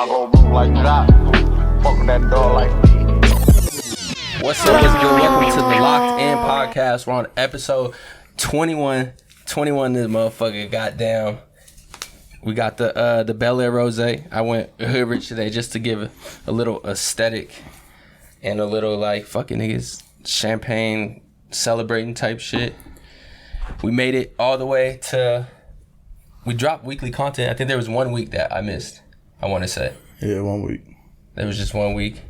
I go move like that. Fuck with that dog like me. What's up? What's good? Welcome to the Locked In Podcast. We're on episode 21. 21 this motherfucker. Goddamn. We got the Bel Air Rose. I went hood rich today just to give a little aesthetic and a little like fucking niggas champagne celebrating type shit. We made it all the way to. We dropped weekly content. I think there was 1 week that I missed. I want to say. Yeah, 1 week. There was just 1 week.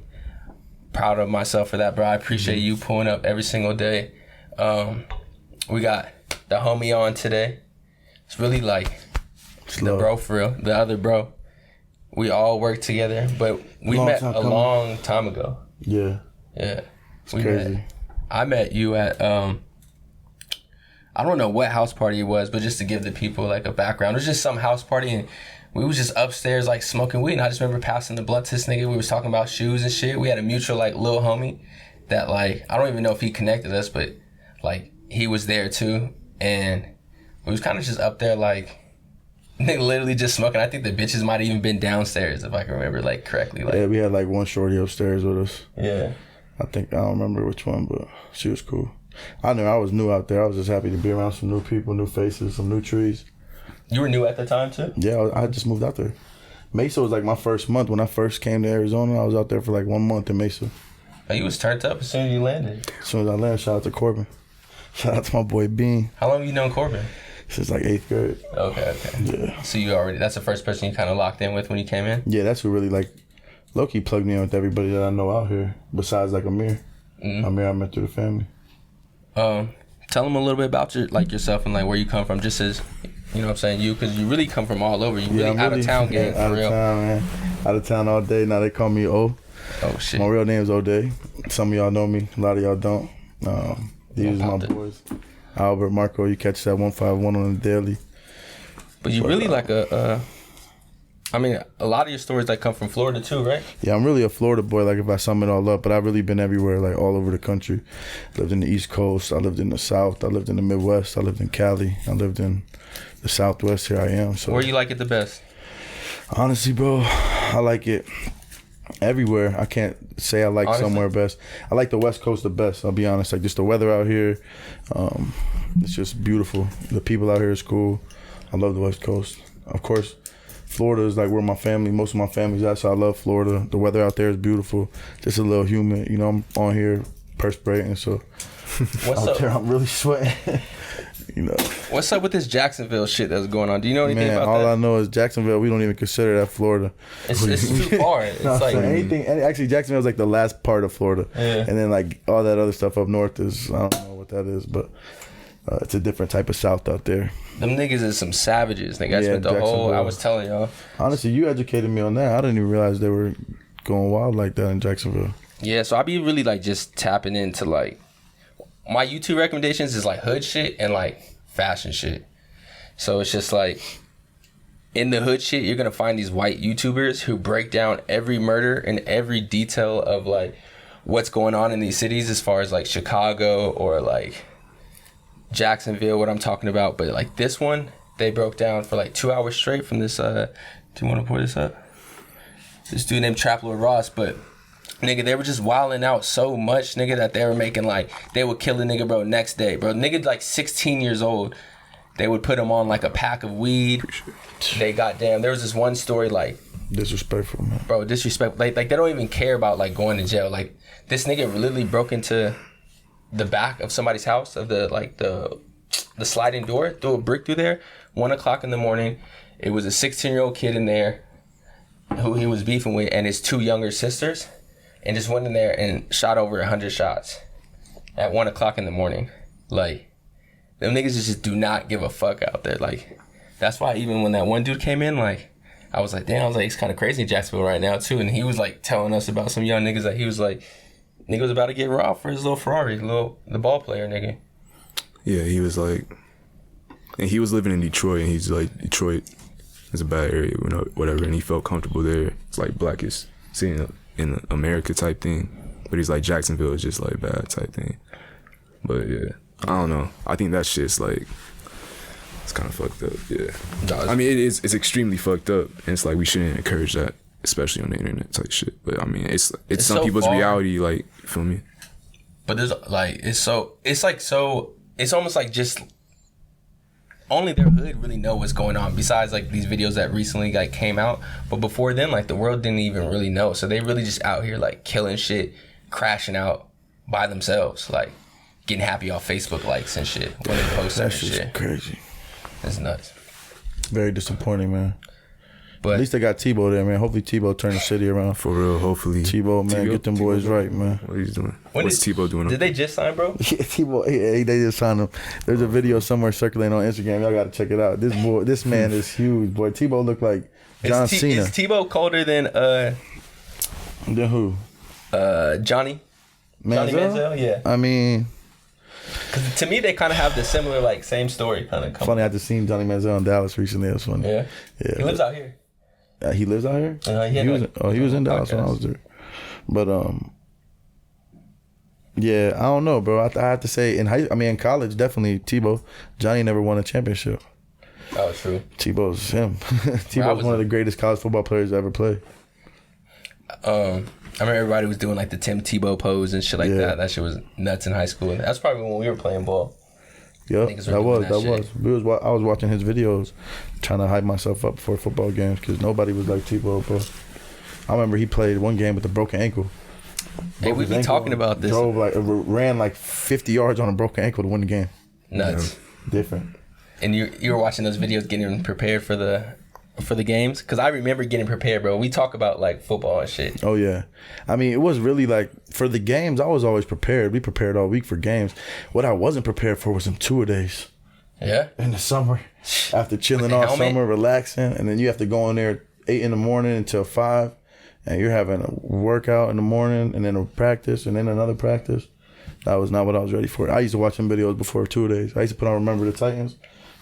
Proud of myself for that, bro. I appreciate you pulling up every single day. We got the homie on today. It's really like the bro for real, the other bro. We all work together, but we met a long time ago. Yeah. Yeah. It's crazy. I met you at I don't know what house party it was, but just to give the people like a background, it was just some house party and we was just upstairs like smoking weed, and I just remember passing the blunt to this nigga. We was talking about shoes and shit. We had a mutual like little homie that like I don't even know if he connected us, but like he was there too, and we was kind of just up there like nigga literally just smoking. I think the bitches might have even been downstairs if I can remember like correctly. Like yeah, we had like one shorty upstairs with us. Yeah, I don't remember which one, but she was cool. I knew I was new out there. I was just happy to be around some new people, new faces, some new trees. You were new at the time too? Yeah, I just moved out there. Mesa was like my first month. When I first came to Arizona, I was out there for like 1 month in Mesa. Oh, you was turned up as soon as you landed. As soon as I landed, shout out to Corbin. Shout out to my boy Bean. How long have you known Corbin? Since like 8th grade. Okay. Yeah. So that's the first person you kind of locked in with when you came in? Yeah, that's who really like low-key plugged me in with everybody that I know out here. Besides like Amir. Amir I met through the family. Tell them a little bit about yourself and like where you come from, just as you know what I'm saying, you, because you really come from all over. You really out of town gang, for real. Out of town, man. Out of town all day. Now they call me O. Oh shit. My real name is O'Day. Some of y'all know me. A lot of y'all don't. These are my boys. Albert, Marco, you catch that 151 on the daily. But you really like I mean, a lot of your stories like come from Florida too, right? Yeah, I'm really a Florida boy, like if I sum it all up, but I've really been everywhere, like all over the country. I lived in the East Coast, I lived in the South, I lived in the Midwest, I lived in Cali, I lived in the Southwest, here I am. So where you like it the best? Honestly, bro, I like it everywhere. I can't say I like somewhere best. I like the West Coast the best, I'll be honest. Like just the weather out here, it's just beautiful. The people out here is cool. I love the West Coast. Of course, Florida is like where my family, most of my family's at, so I love Florida. The weather out there is beautiful. Just a little humid. You know, I'm on here perspirating, so out there I'm really sweating. You know. What's up with this Jacksonville shit that's going on? Do you know anything about that? All I know is Jacksonville, we don't even consider that Florida. It's too far. It's like anything. Actually, Jacksonville is like the last part of Florida. Yeah. And then like all that other stuff up north is, I don't know what that is, but it's a different type of South out there. Them niggas is some savages. Nigga, I spent the whole, I was telling y'all. Honestly, you educated me on that. I didn't even realize they were going wild like that in Jacksonville. Yeah, so I be really like just tapping into like, my YouTube recommendations is like hood shit and like fashion shit. So it's just like, in the hood shit, you're gonna find these white YouTubers who break down every murder and every detail of like what's going on in these cities as far as like Chicago or like Jacksonville, what I'm talking about. But like this one, they broke down for like 2 hours straight from this, do you want to pour this up? This dude named Trap Lord Ross, but nigga, they were just wilding out so much, nigga, that they were making like, they would kill a nigga, bro, next day, bro. Nigga like 16 years old, they would put him on like a pack of weed. They goddamn, there was this one story like, disrespectful, man. Bro, disrespectful. Like they don't even care about like going to jail. Like this nigga literally broke into the back of somebody's house of the sliding door, threw a brick through there, 1 o'clock in the morning. It was a 16-year-old kid in there who he was beefing with and his 2 younger sisters, and just went in there and shot over 100 shots at 1 o'clock in the morning. Like, them niggas just do not give a fuck out there. Like, that's why even when that one dude came in, like, I was like, damn, I was like, it's kind of crazy in Jacksonville right now too. And he was like telling us about some young niggas that he was like, nigga was about to get robbed for his little Ferrari, the ball player nigga. Yeah, he was like, and he was living in Detroit, and he's like, Detroit is a bad area, you know, whatever, and he felt comfortable there. It's like blackest city in America type thing, but he's like, Jacksonville is just like bad type thing. But yeah, I don't know. I think that shit's like, it's kind of fucked up. Yeah, I mean, it's extremely fucked up, and it's like we shouldn't encourage that especially on the internet type shit. But I mean, it's some so people's far. reality. Like, you feel me? But there's like it's almost like just only their hood really know what's going on. Besides like these videos that recently like came out, but before then, like the world didn't even really know. So they really just out here like killing shit, crashing out by themselves, like getting happy off Facebook likes and shit when they post that That's just shit. crazy. It's nuts. Very disappointing, man. But At least they got Tebow there, man. Hopefully Tebow turn the city around. For real, hopefully. Tebow, man, get them boys right, man. What he's doing? What's Tebow doing? Did they just sign, bro? Yeah, Tebow, they just signed him. There's a video somewhere circulating on Instagram. Y'all got to check it out. This man is huge, boy. Tebow looked like John Cena. Is Tebow colder than Then who? Johnny Manziel? Yeah. I mean, Because to me, they kind of have the similar, like, same story kind of. funny. I just seen Johnny Manziel in Dallas recently. It was funny. Yeah. Yeah. He lives out here. He lives out here. He was in Dallas when I was there. But yeah, I don't know, bro. I have to say, in college, definitely Tebow. Johnny never won a championship. Oh, true. Tebow's him. Tebow's one of the greatest college football players to ever play. I remember everybody was doing like the Tim Tebow pose and shit like that. That shit was nuts in high school. That's probably when we were playing ball. Yep, Niggas that were was. doing that I was watching his videos, trying to hype myself up for football games because nobody was like Tebow, bro. I remember he played one game with a broken ankle. Hey, we be talking about this. Ran like 50 yards on a broken ankle to win the game. Nuts. Yeah, different. And you were watching those videos getting prepared for the games? Because I remember getting prepared, bro. We talk about like football and shit. Oh yeah, I mean it was really like for the games. I was always prepared. We prepared all week for games. What I wasn't prepared for was them tour-a-days. Yeah. In the summer, after chilling all helmet? summer, relaxing, and then you have to go in there at 8 in the morning until 5, and you're having a workout in the morning, and then a practice, and then another practice. That was not what I was ready for. I used to watch them videos before tour-a-days. I used to put on Remember the Titans.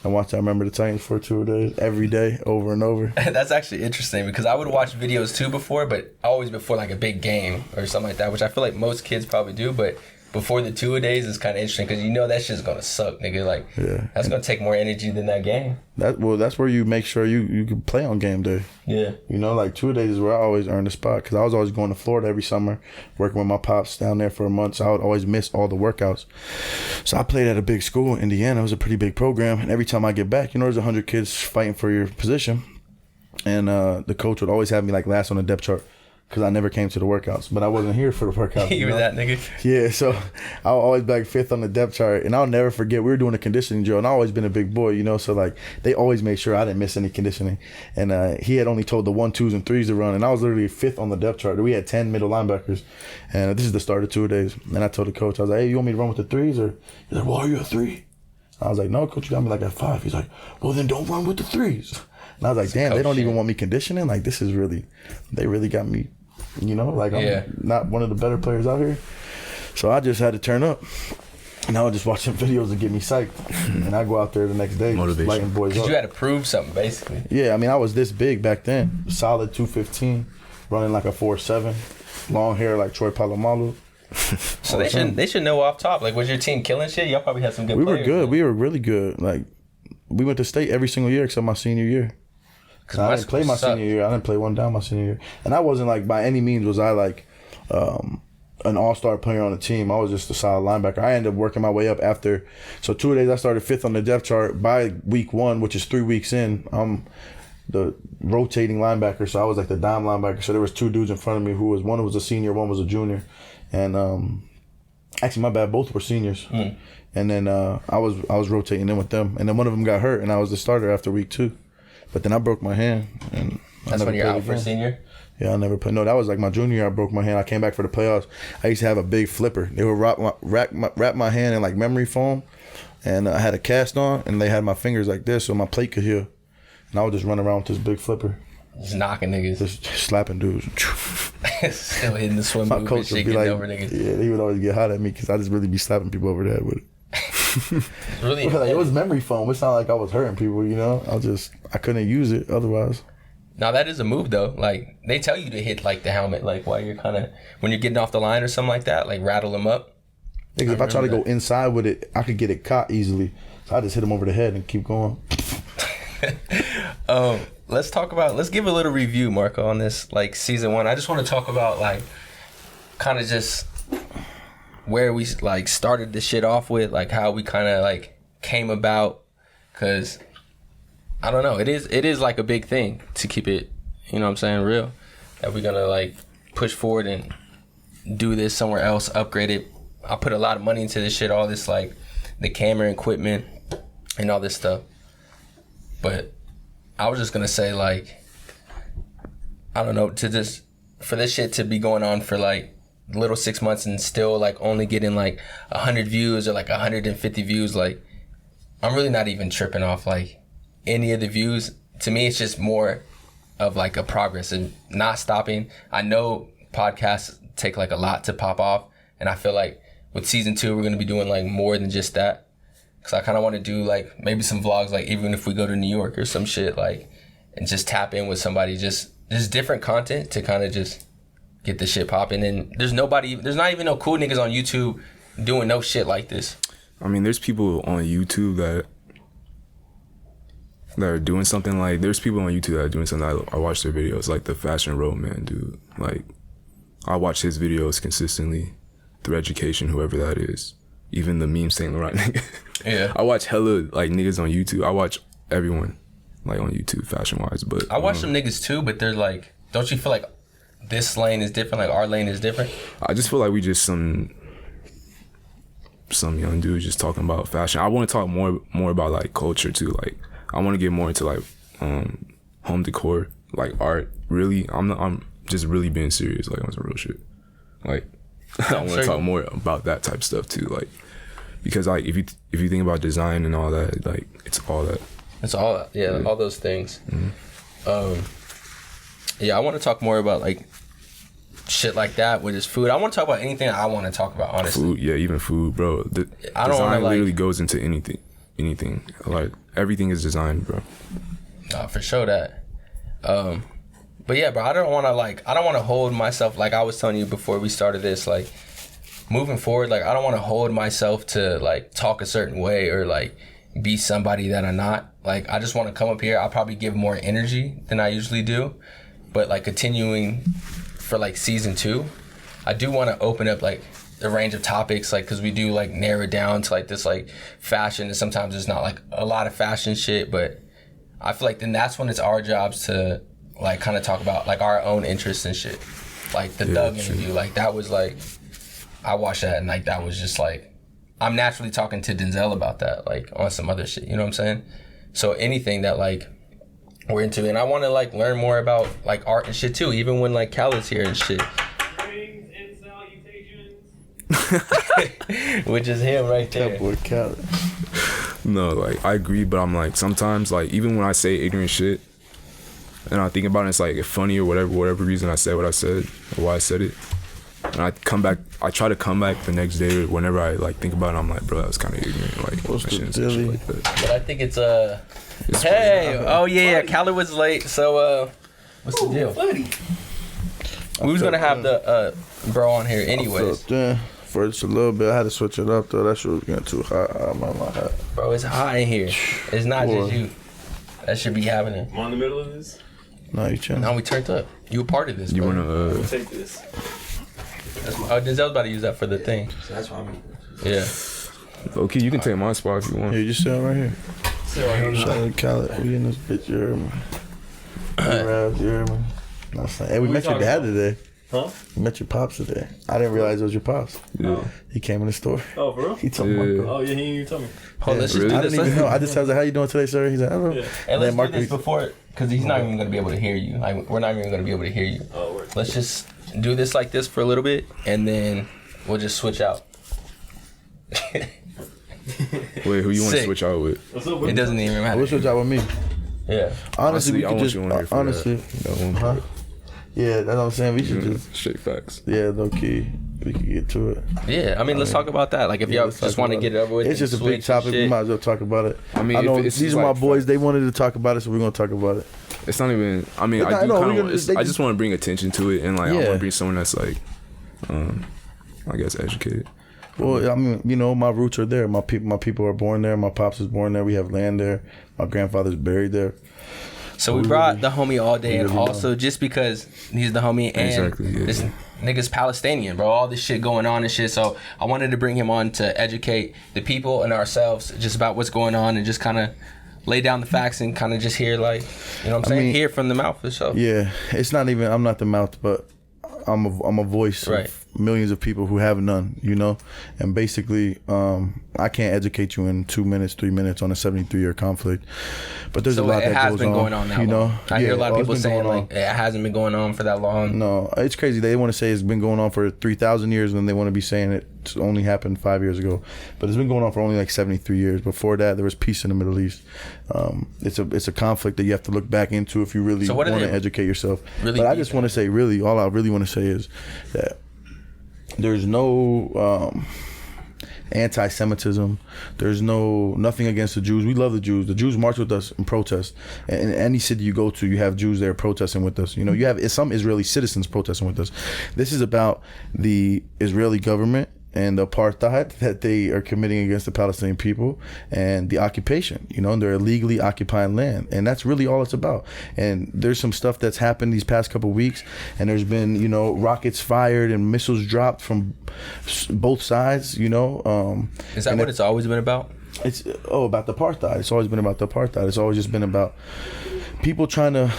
And watch I Remember the Titans for 2 days every day, over and over. That's actually interesting because I would watch videos too before, but always before like a big game or something like that, which I feel like most kids probably do. But before the 2 days is kind of interesting because you know that shit's gonna suck, nigga. Like that's gonna take more energy than that game. That's where you make sure you can play on game day. Yeah. You know, like 2 days is where I always earned a spot because I was always going to Florida every summer, working with my pops down there for a month. So I would always miss all the workouts. So I played at a big school in Indiana. It was a pretty big program, and every time I get back, you know, there's 100 kids fighting for your position, and the coach would always have me like last on the depth chart. Because I never came to the workouts, but I wasn't here for the workouts. You were that nigga? Yeah, so I was always back 5th on the depth chart, and I'll never forget, we were doing a conditioning drill, and I've always been a big boy, you know, so like they always made sure I didn't miss any conditioning. And he had only told the 1, 2s, and 3s to run, and I was literally 5th on the depth chart. We had 10 middle linebackers, and this is the start of 2 days. And I told the coach, I was like, hey, you want me to run with the 3s? Or he's like, well, are you a 3? I was like, no, coach, you got me like at 5. He's like, well, then don't run with the 3s. And I was like, damn, they don't even want me conditioning? Like, they really got me. You know, like I'm not one of the better players out here. So I just had to turn up. And I would just watch some videos to get me psyched. And I go out there the next day Motivation. lighting boys up. Because you had to prove something, basically. Yeah, I mean, I was this big back then. Solid 215, running like a 4.7. Long hair like Troy Polamalu. So they should know off top. Like, was your team killing shit? Y'all probably had some good players. We were good. We were really good. Like, we went to state every single year except my senior year. I didn't play my senior year. I didn't play one down my senior year. And I wasn't like, by any means was I like an all-star player on the team. I was just a solid linebacker. I ended up working my way up after. So 2 days I started 5th on the depth chart. By week 1, which is 3 weeks in, I'm the rotating linebacker. So I was like the dime linebacker. So there was 2 dudes in front of me one was a senior, one was a junior. And actually, my bad, both were seniors. And then I was rotating in with them. And then one of them got hurt, and I was the starter after week 2. But then I broke my hand. And that's when you're out for senior? Yeah, I never played. No, that was like my junior year. I broke my hand. I came back for the playoffs. I used to have a big flipper. They would wrap my hand in like memory foam. And I had a cast on, and they had my fingers like this so my plate could heal. And I would just run around with this big flipper. Just knocking niggas. Just slapping dudes. Still hitting the swim My move coach and would shit, be like, over niggas. yeah, he would always get hot at me because I just really be slapping people over the head with it. Really? Like, it was memory foam. It's not like I was hurting people, you know. I couldn't use it otherwise. Now that is a move though. Like they tell you to hit like the helmet, like while you're when you're getting off the line or something like that, like rattle them up. Because if I try to go inside with it, I could get it caught easily. So I just hit him over the head and keep going. let's give a little review, Marco, on this like season 1. I just want to talk about like kind of just where we like started this shit off with, like how we kind of like came about, because I don't know, it is like a big thing to keep it, you know what I'm saying, real, that we're gonna like push forward and do this somewhere else, upgrade it. I put a lot of money into this shit, all this like the camera equipment and all this stuff. But I was just gonna say, like, I don't know, for this shit to be going on for like little 6 months and still like only getting like 100 views or like 150 views, like I'm really not even tripping off like any of the views. To me, it's just more of like a progress and not stopping. I know podcasts take like a lot to pop off, and I feel like with season 2 we're gonna be doing like more than just that, because I kind of want to do like maybe some vlogs, like even if we go to New York or some shit, like, and just tap in with somebody, just different content to kind of just get the shit popping. And there's not even no cool niggas on YouTube doing no shit like this. I mean, there's people on YouTube that are doing something like, there's people on YouTube that are doing something. I watch their videos, like the Fashion Road Man dude. Like, I watch his videos consistently through education, whoever that is. Even the meme Saint Laurent nigga. Yeah. I watch hella like niggas on YouTube. I watch everyone like on YouTube fashion wise, but I watch some niggas too, but they're like, don't you feel like this lane is different, like our lane is different? I just feel like we just some young dudes just talking about fashion. I want to talk more about like culture too. Like I want to get more into like home decor, like art. Really, I'm just really being serious, like on some real shit. Like I want to talk more about that type of stuff too, like, because like if you think about design and all that, like it's all that. It's all that, yeah, all those things. Mm-hmm. Yeah, I want to talk more about like shit like that with his food. I want to talk about anything I want to talk about, honestly. Food, yeah, even food, bro. I don't design wanna, literally goes into anything. Like everything is designed, bro. For sure that. But yeah, bro, I don't want to hold myself, like I was telling you before we started this, like moving forward, like I don't want to hold myself to like talk a certain way or like be somebody that I'm not. Like I just want to come up here. I'll probably give more energy than I usually do, but like continuing for like season 2, I do want to open up like the range of topics, like, because we do like narrow it down to like this like fashion, and sometimes there's not like a lot of fashion shit, but I feel like then that's when it's our jobs to like kind of talk about like our own interests and shit. Like the Thug interview, like that was like, I watched that and like that was just like, I'm naturally talking to Denzel about that, like on some other shit, you know what I'm saying? So anything that like we're into, and I want to like learn more about like art and shit too, even when like KHALID's here and shit. Greetings and salutations. Which is him right there. That boy KHALID. No, like I agree, but I'm like sometimes like even when I say ignorant shit and I think about it, it's like funny or whatever reason I said what I said or why I said it. And I try to come back the next day or whenever I like think about it, I'm like, bro, that was kind of ignorant. Like, What's I the shouldn't say shit dilly? like that. But I think it's hey, oh yeah, KHALID was late, so what's the deal? We was gonna have the bro on here anyways. For just a little bit, I had to switch it up though. That shit was getting too hot. I'm on my hat. Bro, it's hot in here. It's not just you. That should be happening. I'm on the middle of this. No, you chilling. Now we turned up. You a part of this, You bro. wanna Take this. Denzel's about to use that for the thing. So that's why I'm. Yeah. okay, you can take my spot if you want. Here, you just sit right here. Sit right here. Shout out to KHALID. We in this bitch, you heard me. You heard me. No, I'm saying, hey, we met your dad today. Huh? We met your pops today. I didn't realize it was your pops. Yeah. He came in the store. Oh, for real? He told me. Yeah. Oh, yeah, he didn't even tell me. Hold on, let's just really? do I this. didn't even know. I just was like, how you doing today, sir? He's like, I don't know. Yeah. Hey, let's Mark do this before, because he's not even going to be able to hear you. Like, we're not even going to be able to hear you. Oh, word. Let's just do this like this for a little bit, and then we'll just switch out. Wait, who you want to Sick. switch out with? What's up, It bro? doesn't even matter. What's your job with me? Yeah. Honestly, we I could want just, you on here for honestly, that one huh? part. Yeah, that's what I'm saying. We should just, Straight facts. yeah, low key, we could get to it. Yeah, I mean, let's talk about that. Like, if y'all Let's just talk want to about get it over with. It's just a and big switch and topic. We shit. might as well talk about it. I mean, I know if it's these are like my boys. They wanted to talk about it, so we're gonna talk about it. It's not even. I mean, But I do no, kind we're of. gonna- they I just want to bring attention to it, and like I Yeah. want to bring someone that's like, I guess educated. Well, I mean, you know, my roots are there. My people are born there. My pops was born there. We have land there. My grandfather's buried there. So we brought the homie all day, and really also just because he's the homie and Exactly, yeah. this nigga's Palestinian, bro. All this shit going on and shit. So I wanted to bring him on to educate the people and ourselves just about what's going on and just kind of lay down the facts and kind of just hear, like, you know what I'm saying? mean, hear from the mouth. So Yeah, it's not even. I'm not the mouth, but I'm a voice Right. of millions of people who have none. You know, and basically, I can't educate you in 2 minutes, 3 minutes on a 73-year conflict. But there's a So lot it that has goes been on. going on that you know, long. I hear a lot of it's people been saying going on. like it hasn't been going on for that long. No, it's crazy. They want to say it's been going on for 3,000 years, and then they want to be saying it only happened 5 years ago. But it's been going on for only like 73 years. Before that, there was peace in the Middle East. It's a conflict that you have to look back into if you really So want what are to they educate yourself. really But I deep just want to say, really, all I really want to say is that there's no anti-Semitism. There's nothing against the Jews. We love the Jews. The Jews march with us and protest. And in any city you go to, you have Jews there protesting with us. You know, you have some Israeli citizens protesting with us. This is about the Israeli government and the apartheid that they are committing against the Palestinian people and the occupation. You know, and they're illegally occupying land. And that's really all it's about. And there's some stuff that's happened these past couple of weeks, and there's been, you know, rockets fired and missiles dropped from both sides, you know. Is that what it's always been about? It's about the apartheid. It's always been about the apartheid. It's always just been about people trying to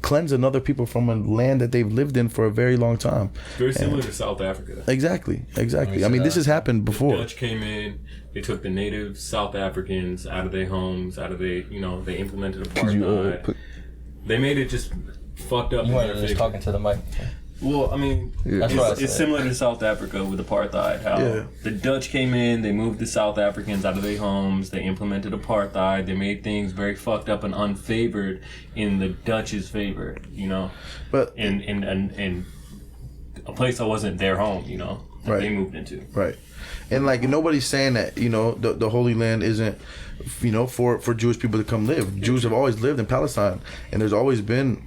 cleanse another people from a land that they've lived in for a very long time. Very similar to South Africa. Exactly. I mean, this has happened before. The Dutch came in, they took the native South Africans out of their homes, they implemented apartheid. They made it just fucked up. You weren't just talking to the mic. Well, I mean, That's what I it's said. similar to South Africa with apartheid. How the Dutch came in, they moved the South Africans out of their homes, they implemented apartheid, they made things very fucked up and unfavored in the Dutch's favor, you know? But in a place that wasn't their home, you know, that Right. they moved into. right. And like nobody's saying that, you know, the Holy Land isn't, you know, for Jewish people to come live. Jews have always lived in Palestine, and there's always been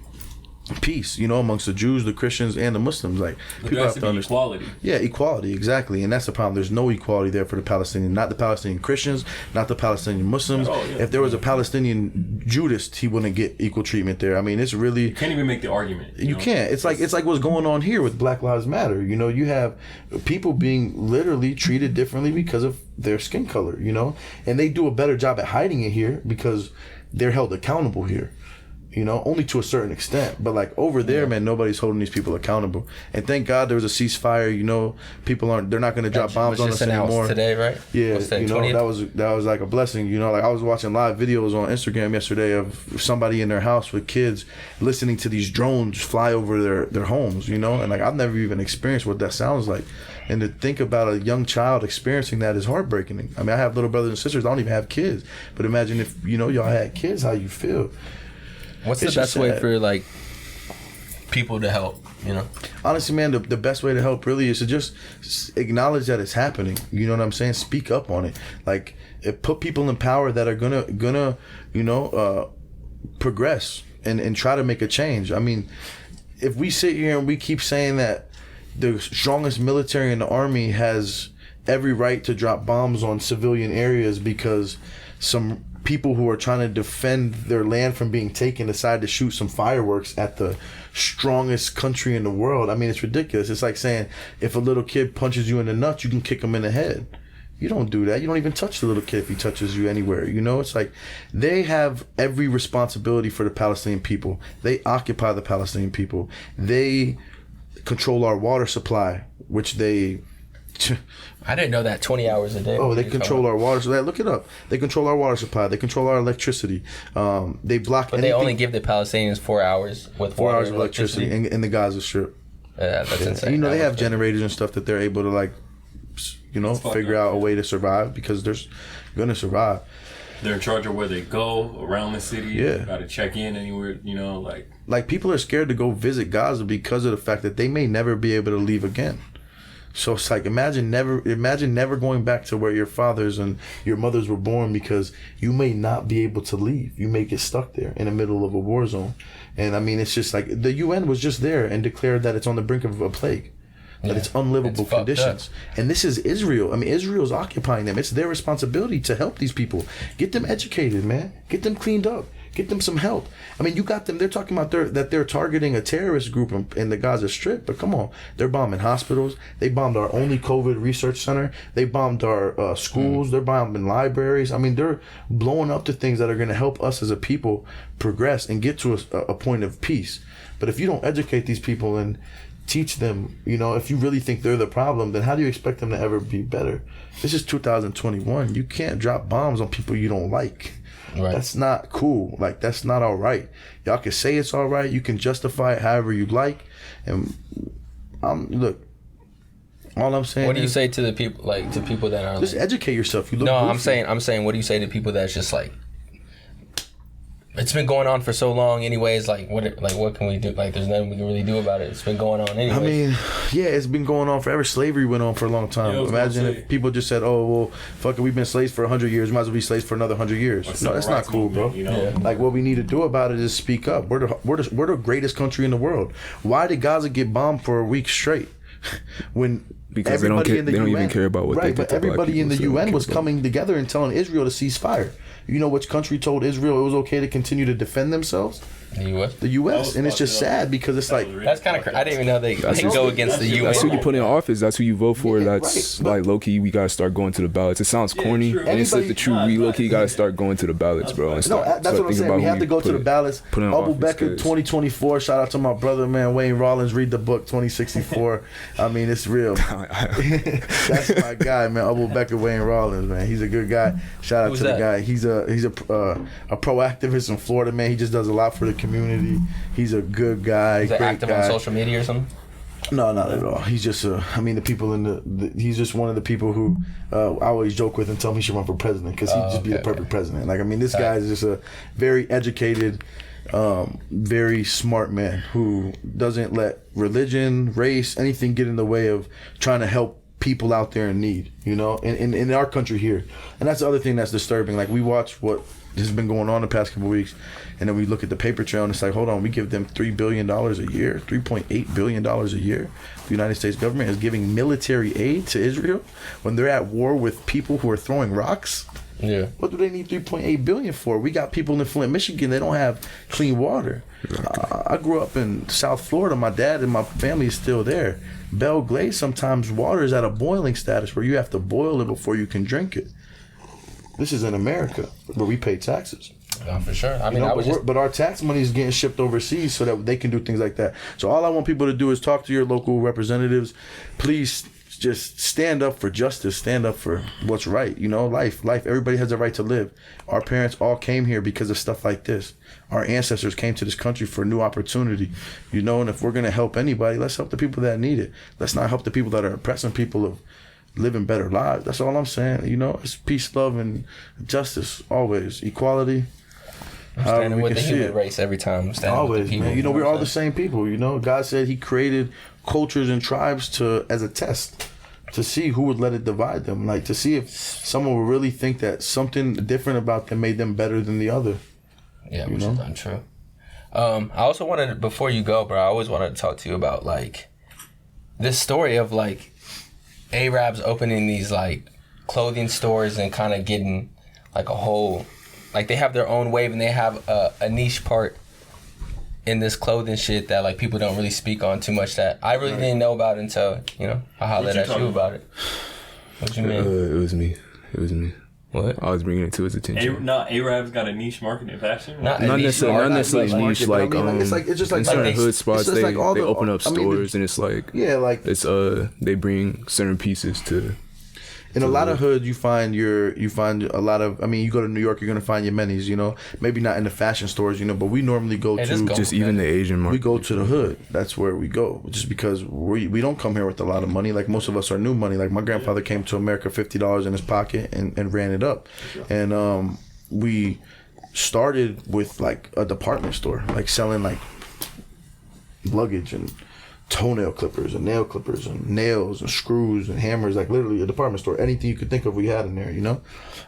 peace, you know, amongst the Jews, the Christians, and the Muslims. Like, But people there has have to to be understand. equality. Yeah, equality, exactly, and that's the problem. There's no equality there for the Palestinian, not the Palestinian Christians, not the Palestinian Muslims. Oh, yeah. If there was a Palestinian Judist, he wouldn't get equal treatment there. I mean, it's really You can't even make the argument. you know? can't. It's like what's going on here with Black Lives Matter. You know, you have people being literally treated differently because of their skin color. You know, and they do a better job at hiding it here because they're held accountable here. You know, only to a certain extent. But like over there, man, nobody's holding these people accountable. And thank God there was a ceasefire. You know, they're not going to drop bombs on us anymore. Today, right? Yeah, What's that, you know, 20th? that was like a blessing. You know, like I was watching live videos on Instagram yesterday of somebody in their house with kids listening to these drones fly over their homes, you know, and like I've never even experienced what that sounds like. And to think about a young child experiencing that is heartbreaking. I mean, I have little brothers and sisters, I don't even have kids. But imagine if, you know, y'all had kids, how you feel. What's the It's best just way sad. for like people to help? You know, Honestly, man, the best way to help really is to just acknowledge that it's happening. You know what I'm saying? Speak up on it. Like, put people in power that are gonna you know, progress and try to make a change. I mean, if we sit here and we keep saying that the strongest military in the army has every right to drop bombs on civilian areas because some people who are trying to defend their land from being taken decide to shoot some fireworks at the strongest country in the world. I mean, it's ridiculous. It's like saying if a little kid punches you in the nuts, you can kick him in the head. You don't do that. You don't even touch the little kid if he touches you anywhere. You know, it's like they have every responsibility for the Palestinian people. They occupy the Palestinian people. They control our water supply, which they... I didn't know that 20 hours a day. Oh, they control our water supply. Look it up. They control our water supply. They control our electricity. They block But anything. they only give the Palestinians 4 hours with 4 water hours of and electricity in the Gaza Strip. Yeah, that's insane. You know, they That have was generators and stuff that they're able to, like, you know, fucked figure up. out a way to survive because they're going to survive. They're in charge of where they go around the city. Yeah. Got to check in anywhere, you know, like. Like, people are scared to go visit Gaza because of the fact that they may never be able to leave again. So it's like, imagine never going back to where your fathers and your mothers were born because you may not be able to leave. You may get stuck there in the middle of a war zone. And I mean, it's just like the UN was just there and declared that it's on the brink of a plague. That it's unlivable It's fucked conditions. And this is Israel. I mean, Israel's occupying them. It's their responsibility to help these people. Get them educated, man. Get them cleaned up. Get them some help. I mean, you got them. They're talking about that they're targeting a terrorist group in the Gaza Strip. But come on, they're bombing hospitals. They bombed our only COVID research center. They bombed our schools. They're bombing libraries. I mean, they're blowing up the things that are going to help us as a people progress and get to a point of peace. But if you don't educate these people and teach them, if you really think they're the problem, then how do you expect them to ever be better? This is 2021. You can't drop bombs on people you don't like. Right. That's not cool. Like, that's not all right. Y'all can say it's all right. You can justify it however you like. And look, all I'm saying. What do you say to the people, like to people that are just educate yourself? You look. No, goofy. I'm saying, what do you say to people that's just like, it's been going on for so long, anyways. Like, what can we do? Like, there's nothing we can really do about it. It's been going on anyways. I mean, yeah, it's been going on forever. Slavery went on for a long time. Yeah, imagine if people just said, "Oh, well, fuck it, we've been slaves for 100 years. Might as well be slaves for another 100 years." No, that's not cool, bro. Like, what we need to do about it is speak up. We're the greatest country in the world. Why did Gaza get bombed for a week straight? Because they don't even care about what they think. But everybody in the UN was coming together and telling Israel to cease fire. You know which country told Israel it was okay to continue to defend themselves? The U.S. The U.S. And it's just sad because it's like... That's kind of crazy. I didn't even know they can go against the U.S. That's who you put in office. That's who you vote for. That's right. Like, low-key, we got to start going to the ballots. It sounds corny. And it's like the truth. We low-key got to start going to the ballots, bro. That's what I'm saying. We have to go to the ballots. Abu Bakr 2024. Shout out to my brother, man. Wayne Rollins. Read the book 2064. I mean, it's real. That's my guy, man. Abu Bakr Wayne Rollins, man. He's a good guy. Shout out to the guy. He's a pro-activist in Florida, man. He just does a lot for the community. He's a good guy. He's active on social media or something? No, not at all. He's just the people in he's just one of the people who I always joke with and tell me he should run for president because he'd just be the perfect president. Like, I mean, this guy is just a very educated, very smart man who doesn't let religion, race, anything get in the way of trying to help people out there in need, in our country here. And that's the other thing that's disturbing. Like, we watch what has been going on the past couple of weeks, and then we look at the paper trail and it's like, hold on, we give them $3 billion a year, $3.8 billion a year. The United States government is giving military aid to Israel when they're at war with people who are throwing rocks. Yeah. What do they need $3.8 billion for? We got people in Flint, Michigan, they don't have clean water. I grew up in South Florida. My dad and my family is still there. Belle Glade, sometimes water is at a boiling status where you have to boil it before you can drink it. This is in America where we pay taxes. For sure. I mean, but our tax money is getting shipped overseas so that they can do things like that. So all I want people to do is talk to your local representatives. Please just stand up for justice. Stand up for what's right. Life. Everybody has a right to live. Our parents all came here because of stuff like this. Our ancestors came to this country for a new opportunity. And if we're going to help anybody, let's help the people that need it. Let's not help the people that are oppressing people of living better lives. That's all I'm saying. It's peace, love, and justice. Always. Equality. I'm standing with the human race every time. Always, man. We're all the same people. God said He created cultures and tribes as a test to see who would let it divide them. Like, to see if someone would really think that something different about them made them better than the other. Yeah, which is untrue. I also wanted, before you go, bro, I always wanted to talk to you about, like, this story of, like, Arabs opening these, like, clothing stores and kind of getting, like, a whole... Like, they have their own wave and they have a niche part in this clothing shit that, like, people don't really speak on too much that I really didn't know about until, I hollered at you about it. What you mean? It was me. What? I was bringing it to his attention. Arabs got a niche market in fashion? Not necessarily niche, like, it's just like in certain hood spots, they like open up stores and it's like... Yeah, like... It's, they bring certain pieces to... In a lot of hoods, you find a lot of. I mean, you go to New York, you're gonna find Yemenis. Maybe not in the fashion stores, but we normally go to just even the Asian market. We go to the hood. That's where we go, just because we don't come here with a lot of money. Like, most of us are new money. Like, my grandfather came to America $50 in his pocket and ran it up, and we started with, like, a department store, like, selling, like, luggage and toenail clippers and nail clippers and nails and screws and hammers, like, literally a department store. Anything you could think of, we had in there,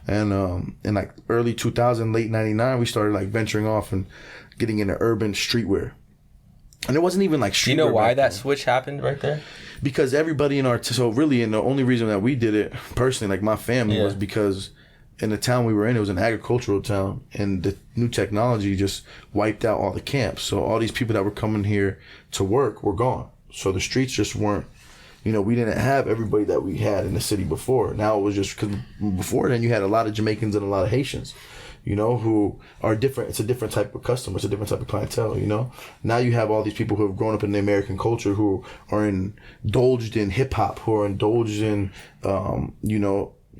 And in, like, early 2000, late 99, we started, like, venturing off and getting into urban streetwear. And it wasn't even like streetwear. Do you know why that switch happened right there? Because everybody in and the only reason that we did it personally, like my family, was because in the town we were in, it was an agricultural town, and the new technology just wiped out all the camps. So all these people that were coming here to work were gone. So the streets just weren't, we didn't have everybody that we had in the city before. Now it was just because before then you had a lot of Jamaicans and a lot of Haitians, who are different. It's a different type of customer. It's a different type of clientele, Now you have all these people who have grown up in the American culture, who are indulged in hip hop, who are indulged in,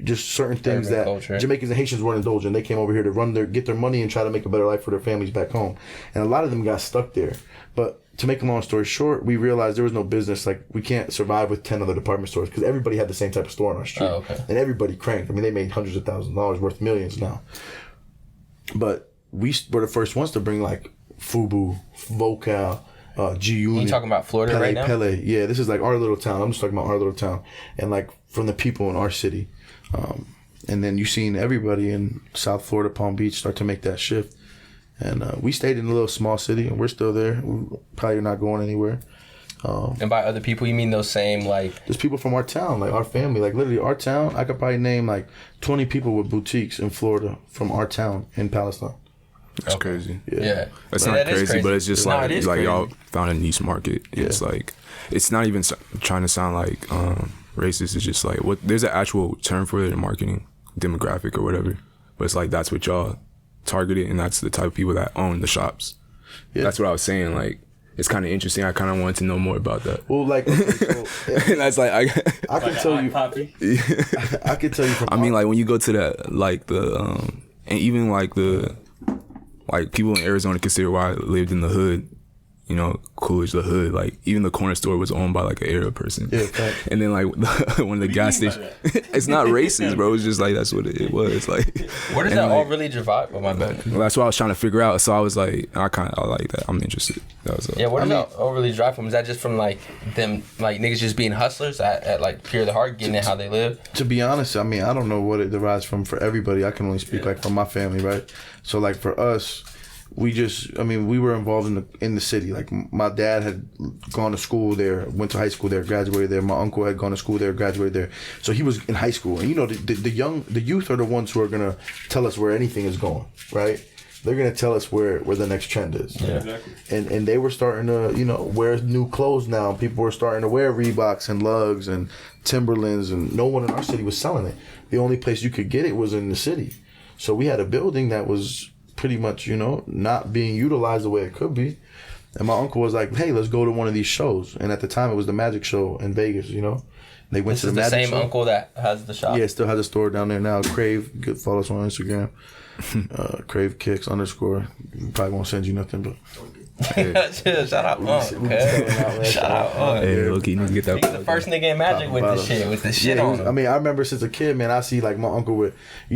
just certain things that culture. Jamaicans and Haitians weren't indulged in. They came over here to get their money and try to make a better life for their families back home. And a lot of them got stuck there. But to make a long story short, we realized there was no business. Like, we can't survive with 10 other department stores because everybody had the same type of store on our street. Oh, okay. And everybody cranked. I mean, they made hundreds of thousands of dollars, worth millions now. But we were the first ones to bring, like, FUBU, Vocal, G-Unit. You talking about Florida right now? Pele. Yeah, this is like our little town. I'm just talking about our little town. And, like, from the people in our city. And then you seen everybody in South Florida, Palm Beach, start to make that shift. And we stayed in a little small city, and we're still there. We're probably not going anywhere. And by other people, you mean those same, like... There's people from our town, like our family. Like, literally, our town, I could probably name, like, 20 people with boutiques in Florida from our town in Palestine. That's crazy. Yeah. That's not crazy, but it's just like y'all found a niche market. Yeah. It's like, it's not even trying to sound like racist. It's just like, there's an actual term for it in marketing, demographic or whatever. But it's like, that's what y'all targeted, and that's the type of people that own the shops. Yeah. That's what I was saying. Like, it's kind of interesting. I kind of wanted to know more about that. Well, like, okay, so, and that's like, I can tell you. I can tell you from. I mean, like, when you go to that, like the, and even like the, like, people in Arizona consider why I lived in the hood. Coolidge, the hood. Like, even the corner store was owned by like an Arab person. Yeah, fact. And then like one of the gas stations. It's not racist, bro. It's just like that's what it was. Like, where does that all really derive? Oh, my bad. Well, that's what I was trying to figure out. So I was like, I like that. I'm interested. That was where does that all really derive from? Is that just from like them, like niggas just being hustlers at like pure the heart, getting it how they live? To be honest, I mean, I don't know what it derives from for everybody. I can only speak like from my family, right? So like for us, we were involved in the city. Like, my dad had gone to school there, went to high school there, graduated there. My uncle had gone to school there, graduated there. So he was in high school. And the youth are the ones who are gonna tell us where anything is going, right? They're gonna tell us where the next trend is. Yeah, exactly. And they were starting to, wear new clothes now. People were starting to wear Reeboks and Lugs and Timberlands, and no one in our city was selling it. The only place you could get it was in the city. So we had a building that was pretty much, not being utilized the way it could be. And my uncle was like, hey, let's go to one of these shows. And at the time, it was the Magic Show in Vegas, They went to the Magic Show. This is the same uncle that has the shop? Yeah, still has a store down there now. Crave, follow us on Instagram. Crave Kicks _ Probably won't send you nothing, but... Shout out, shout out, Hey, look, you need to get that. He's the first nigga in Magic with the shit on him. I mean, I remember since a kid, man, I see like my uncle with,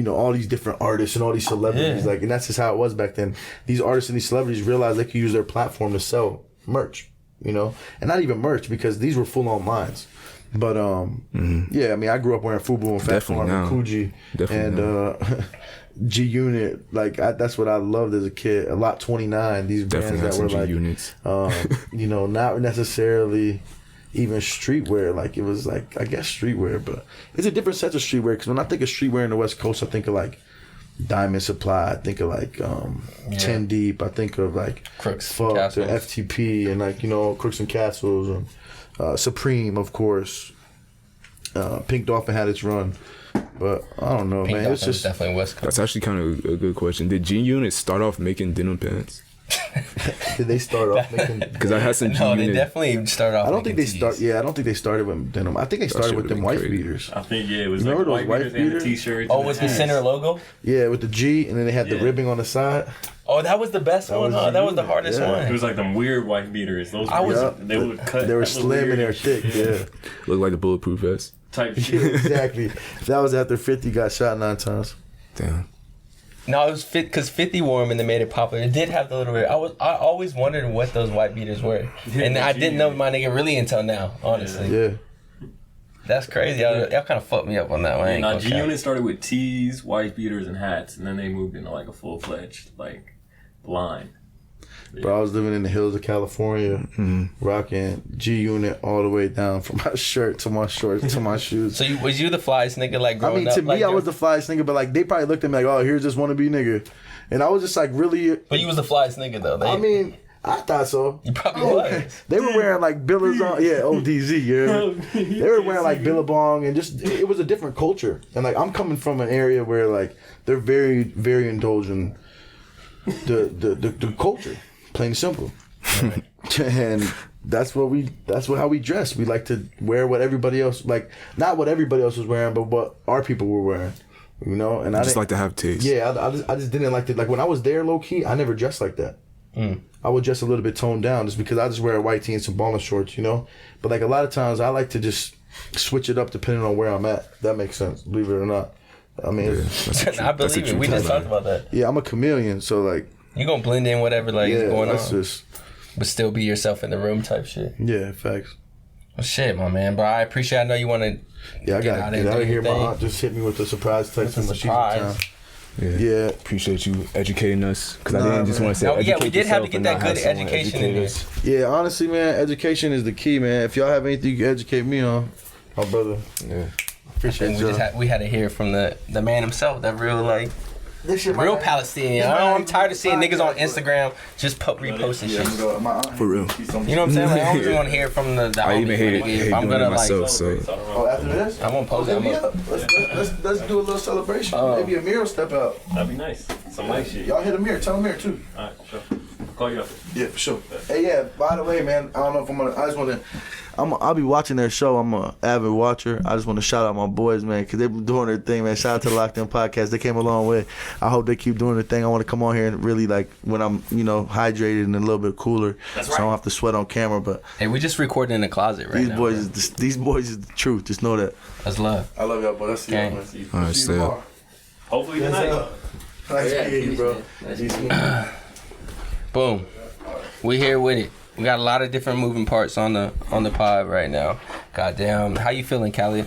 all these different artists and all these celebrities, like, and that's just how it was back then. These artists and these celebrities realized they could use their platform to sell merch, and not even merch, because these were full on lines. But yeah, I mean, I grew up wearing FUBU and Fat Farm and Coogee and G-Unit. Like, that's what I loved as a kid. A Lot 29. These brands that were like, not necessarily even streetwear. Like, it was like, I guess streetwear, but it's a different set of streetwear. Because when I think of streetwear in the West Coast, I think of like Diamond Supply. I think of like 10 Deep. I think of like Crooks, Fuck, Castles. FTP, and like Crooks and Castles, and Supreme, of course. Pink Dolphin had its run. But I don't know, Pink man. Dolphin It's just definitely West Coast. That's actually kind of a good question. Did G-Unit start off making denim pants? Did they start off making? Because I had some No, G-Unit. they definitely started off. I don't think they tees. start. Yeah, I don't think they started with denim. I think they started with them white crazy. beaters. I think it was Remember like those white white beaters and the beaters? t-shirts. Oh, and with the hats. center logo? Yeah, with the G, and then they had the Yeah. ribbing on the side. Oh, that was the best one, was huh? That was the G-Unit, hardest yeah. It one. was like them weird white beaters. Those I was- they would cut. They were hella slim and weird they're thick. Yeah, Looked like the bulletproof vest. type yeah, shit. exactly. That was after 50 got shot 9 times. Damn. No, it was because 50 wore them and they made it popular. It did have the little bit. I always wondered what those white beaters were. And I didn't know my nigga really until now, honestly. Yeah, That's crazy. Y'all kind of fucked me up on that one. I ain't Now gonna cap. G-Unit started with tees, white beaters, and hats, and then they moved into like a full-fledged like line. Bro, I was living in the hills of California, rocking G-Unit all the way down from my shirt to my shorts to my shoes. So was you the flyest nigga like I growing mean, up? to me, I was the flyest nigga, but like they probably looked at me like, oh, here's this wannabe nigga. And I was just like really. But you was the flyest nigga though. I mean, I thought so. You probably was. They were wearing like Billabong, yeah, ODZ, yeah. They were wearing like Billabong, and just it was a different culture. And like I'm coming from an area where like they're very, very indulgent the culture, plain and simple. And that's how we dress. We like to wear what everybody else like, not what everybody else was wearing, but what our people were wearing. You know, and I just like to have taste. Yeah, I just didn't like to, like when I was there low key, I never dressed like that. I would dress a little bit toned down just because I just wear a white tee and some baller shorts, you know. But like a lot of times, I like to just switch it up depending on where I'm at. That makes sense, believe it or not. I mean, I believe it. We just talked about that. Yeah, I'm a chameleon, so like you gonna blend in whatever is going on, just, but still be yourself in the room type shit. Yeah, facts. Well, shit, my man. But I appreciate. I know you want to. Yeah, I gotta get out of here. My aunt just hit me with a surprise text from the surprise. Yeah, appreciate you educating us, because I didn't just want to say educate yeah, we did have to get that good yourself, education in this. Yeah, honestly, man, education is the key, man. If y'all have anything you can educate me on, my brother. Yeah, appreciate you. We had to hear from the man himself, that real like. This shit, real Palestinian. I'm tired of seeing niggas on Instagram just reposting shit. for real. You know what I'm saying? Like, I don't just want to hear from the I even hate I'm doing gonna it myself. So Oh, after this, I'm gonna post it. let's do a little celebration. Maybe Amir will step out. That'd be nice. Some nice shit. Y'all hit Amir. Tell Amir too. Alright, sure. Call you up. Yeah, for sure. Hey, yeah. By the way, man, I don't know if I'm gonna. I just want to. I'll be watching their show. I'm an avid watcher. I just want to shout out my boys, man, because they've been doing their thing, man. Shout out to the Locked In Podcast. They came a long way. I hope they keep doing their thing. I want to come on here and really, like, when I'm, hydrated and a little bit cooler, so I don't have to sweat on camera. But hey, we just recording in the closet right now. These boys is the truth. Just know that. That's love. I love y'all, boy. I'll see y'all, man. all right, stay up. Hopefully tonight. Nice meeting you, bro. Boom. We here with it. We got a lot of different moving parts on the pod right now. Goddamn. How you feeling, KHALID?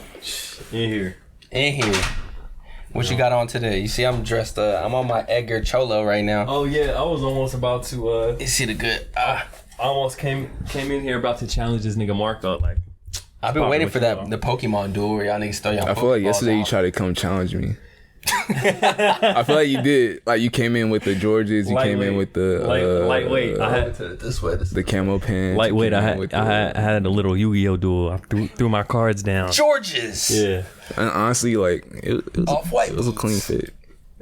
In here. What you got on today? You see I'm dressed I'm on my Edgar Cholo right now. Oh yeah, I was almost about to You see the good I almost came in here about to challenge this nigga Marco, like I've been waiting for the Pokemon duel where y'all niggas throw y'all I feel like yesterday you out. tried to come challenge me. I feel like you did. Like you came in with the Georges, you came in with the lightweight. I had the camo pants. lightweight. I had a little Yu-Gi-Oh duel. I threw my cards down. Georges. Yeah. And honestly, like it was a clean fit.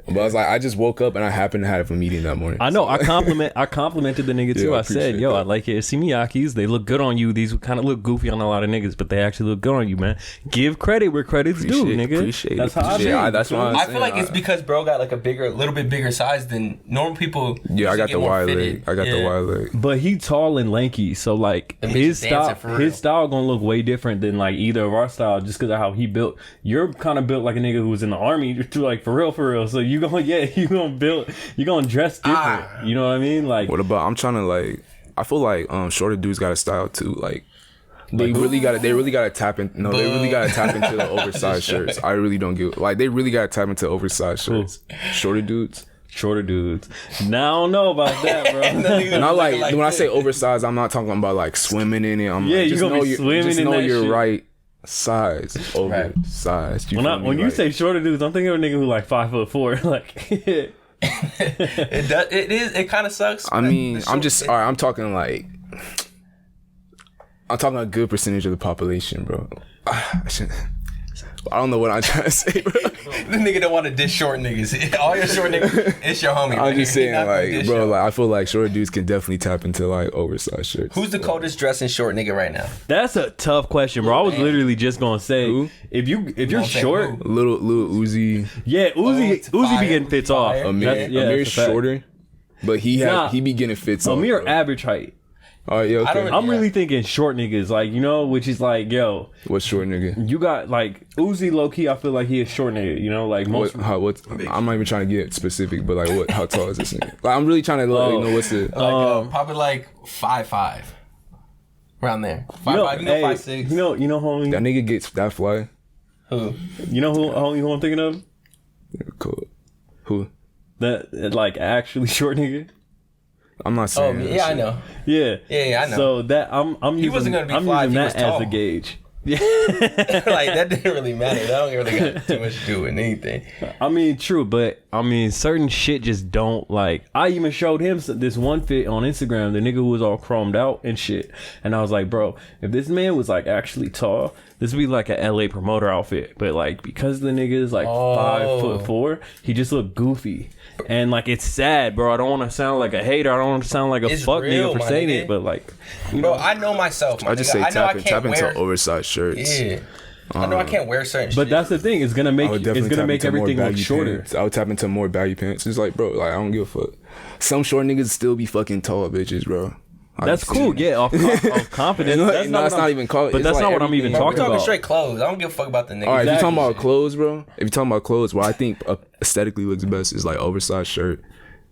But I was like, I just woke up and I happened to have a meeting that morning. I know. I complimented the nigga too. Yeah, I I said, "Yo, appreciate I like it. Simiyakis. They look good on you. These kind of look goofy on a lot of niggas, but they actually look good on you, man. Give credit where credit's due, nigga. Appreciate That's it. how I be. That's why I feel like it's because bro got like a little bit bigger size than normal people. Yeah, I got the wide fitted. leg. The wide leg. But he tall and lanky, so like That his makes you dancing style, for real. his style gonna look way different than like either of our style, just because of how he built. You're kind of built like a nigga who was in the army, like for real. So you gonna dress different. You know what I mean? Like What about? I'm trying to like. I feel like shorter dudes got a style too. Like they really got to tap in. No, they really got to tap into the oversized shirts. I really don't get like they really got to tap into oversized shirts. Shorter dudes. Now I don't know about that, bro. Not like when I say oversized, I'm not talking about like swimming in it. I'm like, you gonna be swimming just in know that your shit. right size, oversized. When you say shorter dudes, I'm thinking of a nigga who like 5'4", like. It kind of sucks. I mean, I'm talking like. I'm talking a good percentage of the population, bro. I don't know what I'm trying to say, bro. The nigga don't want to dish short niggas. All your short niggas, it's your homie. I'm just saying, Not like, dish bro, short. like I feel like short dudes can definitely tap into like oversized shirts. Who's the coldest dressing short nigga right now? That's a tough question, bro. I was literally just gonna say, Who? if you're say short, who? Little Uzi, yeah, it's Uzi fire. be getting fits off. Fire. Amir's that's a fact. shorter, but he be getting fits off. Amir bro. average height. Oh yeah, okay. don't- I'm Yeah. really thinking short niggas, like, which is like, yo, What's short nigga? you got like Uzi low key. I feel like he is short nigga, like most. I'm not even trying to get specific, but like how tall is this nigga? Like I'm really trying to know what's the. Probably like 5'5", around there. 5'5", you can hey, go 5'6". you know, homie. That nigga gets that fly. Who? You know who I'm thinking of? Cool. Who? That like actually short nigga. I'm not saying. Oh, yeah, I know. Yeah. Yeah, I know. So that I'm using, wasn't gonna be I'm fly if using he was that as tall. a gauge. Yeah. Like, that didn't really matter. That don't really got too much to do with anything. I mean, true, but I mean, certain shit just don't like. I even showed him this one fit on Instagram. The nigga who was all chromed out and shit, and I was like, bro, if this man was like actually tall, this would be like a LA promoter outfit. But like, because the nigga is like 5'4", he just looked goofy, and like it's sad, bro. I don't want to sound like a hater. I don't want to sound like a It's fuck real, nigga for my saying nigga. it, but like, you Bro, know, I know myself. My I just nigga. say I know I tap can't into wear. oversized shirts. Yeah. I know I can't wear certain shit. but that's the thing. It's gonna make I would definitely it's gonna tap make into more everything look baggy shorter. pants. I would tap into more baggy pants. It's like, bro, like I don't give a fuck. Some short niggas still be fucking tall bitches, bro. That's cool. Yeah, off confidence. No, That's no, not it's what I'm- not even called. But it's that's like not what I'm even everything. Bro, we're talking talking about. straight clothes. I don't give a fuck about the niggas. All right, if you're talking Exactly. about clothes, bro. If you're talking about clothes, what I think aesthetically looks best is like oversized shirt,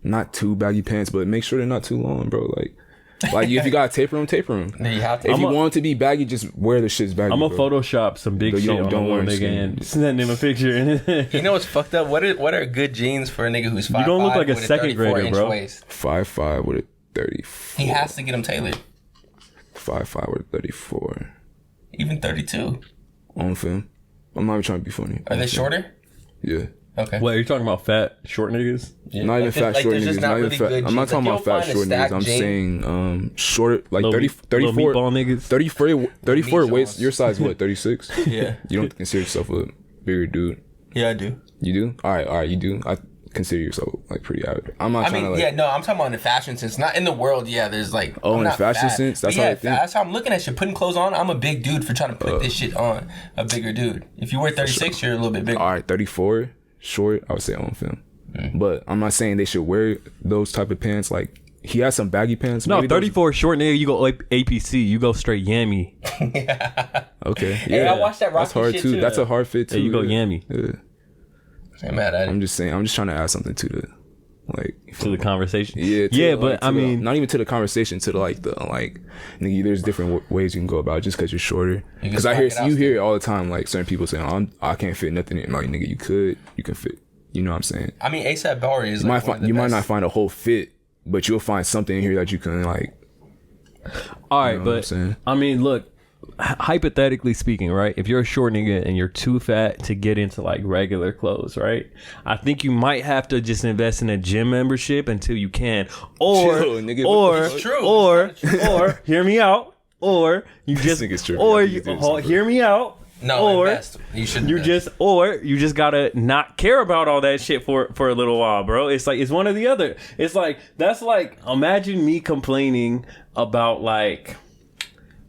not too baggy pants, but make sure they're not too long, bro. Like if you got to taper them. Yeah, you have to. If you want it to be baggy, just wear the shit's baggy. I'm gonna bro. Photoshop some big But you shit don't- on don't the one wear nigga skinny. and send him a picture. And You know what's fucked up? What are good jeans for a nigga who's 5'5"? You don't look like a with second grader, 34-inch bro. waist? 5'5" with a 34. He has to get them tailored. 5'5" with a 34 Even 32. on film. I'm not even trying to be funny. Are they shorter? Yeah. Okay. What, are you talking about fat, short niggas? Yeah. Not even Like, fat like, short there's just niggas. Not even really fat. good I'm not jeans. talking Like, about you'll fat find a short niggas. stacked I'm jean. saying short, like Little 30, meat- little 34, meatball niggas? 34 Meat waist. jaws. Your size what? 36. Yeah. You don't consider yourself a bigger dude. Yeah, I do. You do? All right. You do. I consider yourself like pretty average. I'm not I trying mean, to like. yeah, no, I'm talking about in the fashion sense. Not in the world, yeah, there's like... Oh, I'm in the not fashion fat. sense? That's But how yeah, I think. that's how I'm looking at shit. Putting clothes on, I'm a big dude for trying to put this shit on. A bigger dude. If you wear 36, you're a little bit bigger. All right, 34 short. I would say on film, but I'm not saying they should wear those type of pants. Like he has some baggy pants. No, Maybe those- 34 short nigga, you go APC, you go straight yammy. Okay, Hey, yeah, I watched that that's Rocky hard shit too. too. That's a hard fit too. Yeah, you go yeah. yammy Yeah. I'm mad at I'm it. just saying. I'm just trying to add something to the like to the conversation. Yeah, to yeah, the, but like, to I the- mean, not even to the conversation, to the like nigga, there's different ways you can go about it just because you're shorter. can Because I hear swag it out you hear it all the time, like certain people saying, I can't fit nothing in. Like nigga, you can fit. You know what I'm saying? I mean, ASAP Bauer is You like might might not find a whole fit, but you'll find something in here that you can like. all right, know what I'm but saying? I mean, look, hypothetically speaking, right? If you're a short nigga and you're too fat to get into like regular clothes, right? I think you might have to just invest in a gym membership until you can, or Chill, nigga, what the fuck? It's true. or hear me out, or you just nigga's tripping. or I you think he's doing hear me out. No, or invest. You should you invest. you just gotta not care about all that shit for a little while, bro. It's like it's one or the other. It's like that's like imagine me complaining about like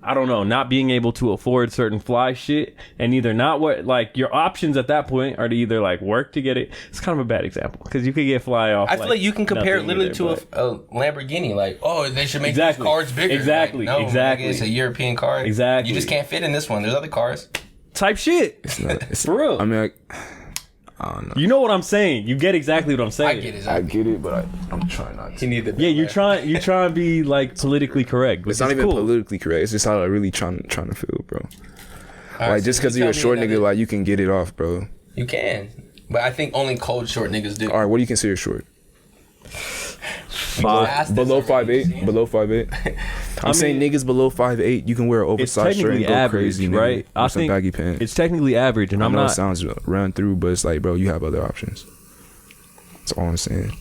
I don't know, not being able to afford certain fly shit and either not what like your options at that point are to either like work to get it. It's kind of a bad example because you could get fly off. I feel like you can compare it nothing literally either, to but- a Lamborghini. Like, oh, they should make Exactly. these cars bigger. Exactly. Like, no, Exactly. nigga, it's a European car. Exactly. You just can't fit in this one. There's other cars. type shit. It's For real. I mean, I don't know. You know what I'm saying. You get exactly what I'm saying. I get it. I get it, but I'm trying not to. You need the Yeah, you try and be like politically correct. Which It's not is even cool. politically correct. It's just how I really trying to feel, bro. All right, Like so just because you you're a tell short me nigga, another- like you can get it off, bro. You can. But I think only cold short niggas do. All right, what do you consider short? Ask this Below already. 5'8", below 5'8". I'm saying niggas below 5'8", you can wear an It's oversized shirt technically and go average, crazy, nigga, right? with some baggy pants. it's technically average, and I I'm know not. it sounds run through, but it's like, bro, you have other options. That's all I'm saying.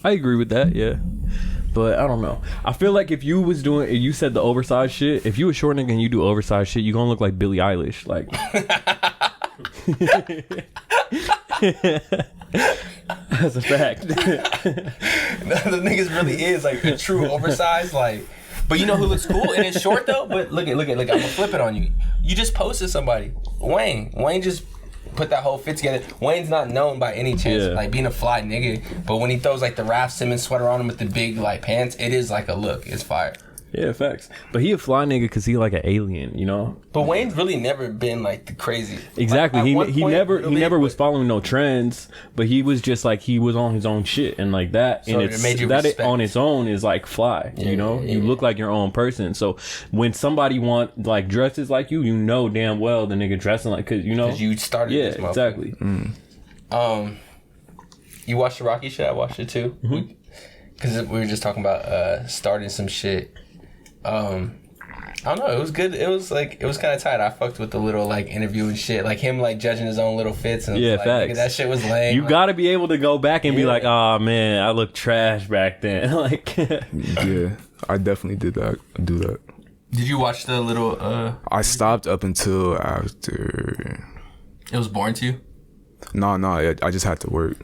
I agree with that, yeah. But I don't know. I feel like if you was doing, if you said the oversized shit, if you a short nigga and you do oversized shit, you gonna look like Billie Eilish, like. That's a fact. The niggas really is like a true oversized, like. But you know who looks cool and it's short though. But look at. I'm gonna flip it on you. You just posted somebody, Wayne. Wayne just put that whole fit together. Wayne's not known by any chance like being a fly nigga, but when he throws like the Raf Simmons sweater on him with the big like pants, it is like a look. It's fire. Yeah, facts. But he a fly nigga because he like an alien, you know. But Wayne's really never been like the crazy. Exactly. Like, at one he point, never little he bit, never was but- following no trends, but he was just like he was on his own shit and like that. So and it it's made you that respect. on its own is like fly. You know, you look like your own person. So when somebody want like dresses like you know damn well the nigga dressing like because you know 'Cause you started yeah this motherfucker. exactly. You watched the Rocky shit? I watched it too. because we were just talking about starting some shit. I don't know. It was good. It was kind of tight. I fucked with the little like interview and shit, like him like judging his own little fits. And Yeah, like, facts. nigga, that shit was lame. You like, gotta be able to go back and be like, oh man, I looked trash back then. Like, Yeah, I definitely did that. Do that. Did you watch the little? I stopped up until after. It was boring to you. No, I just had to work.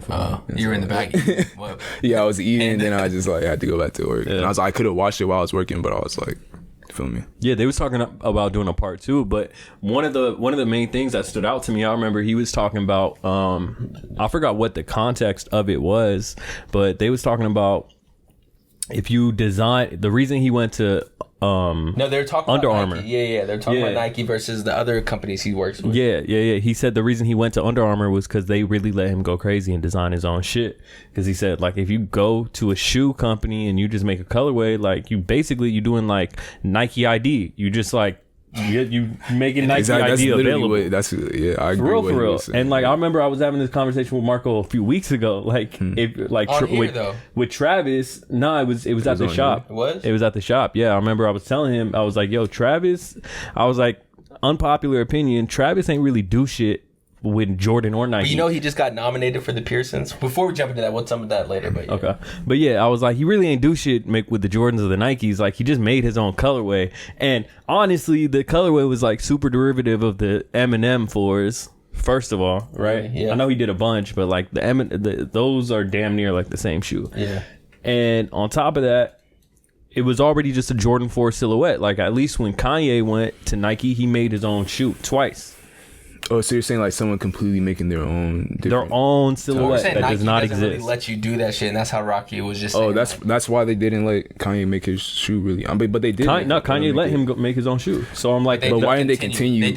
You were in the back. What? Yeah, I was eating, and then I just like had to go back to work. And I could have watched it while I was working, but I was like, you feel me? yeah, they was talking about doing a part 2, but one of the main things that stood out to me, I remember he was talking about, I forgot what the context of it was, but they was talking about if you design, the reason he went to No, they're talking Under about Armour. Nike. Yeah, they're talking about Nike versus the other companies he works with. Yeah. He said the reason he went to Under Armour was because they really let him go crazy and design his own shit. Because he said, like, if you go to a shoe company and you just make a colorway, like, you doing like Nike ID. You just like you making Nike Exactly, ID available. I agree. For with real. what And like I remember I was having this conversation with Marco a few weeks ago. Like with Travis. No, it was at the shop. It was? It was at the shop. Yeah, I remember I was telling him, I was like, yo, Travis, I was like, unpopular opinion, Travis ain't really do shit with Jordan or Nike. But you know he just got nominated for the Pearsons. Before we jump into that, we'll some of that later. But yeah. Okay. But yeah, I was like, he really ain't do shit with the Jordans or the Nikes. Like, he just made his own colorway. And honestly, the colorway was like super derivative of the Eminem 4s. First of all, right? Yeah. I know he did a bunch, but like those are damn near like the same shoe. Yeah. And on top of that, it was already just a Jordan 4 silhouette. Like, at least when Kanye went to Nike, he made his own shoe twice. Oh, so you're saying like someone completely making their own silhouette that Nike does not doesn't exist. really let you do that shit, and that's how Rocky was just. Oh, saying, that's why they didn't let Kanye make his shoe really. But they did. Kanye let him go make his own shoe. So I'm like, But But why didn't they continue?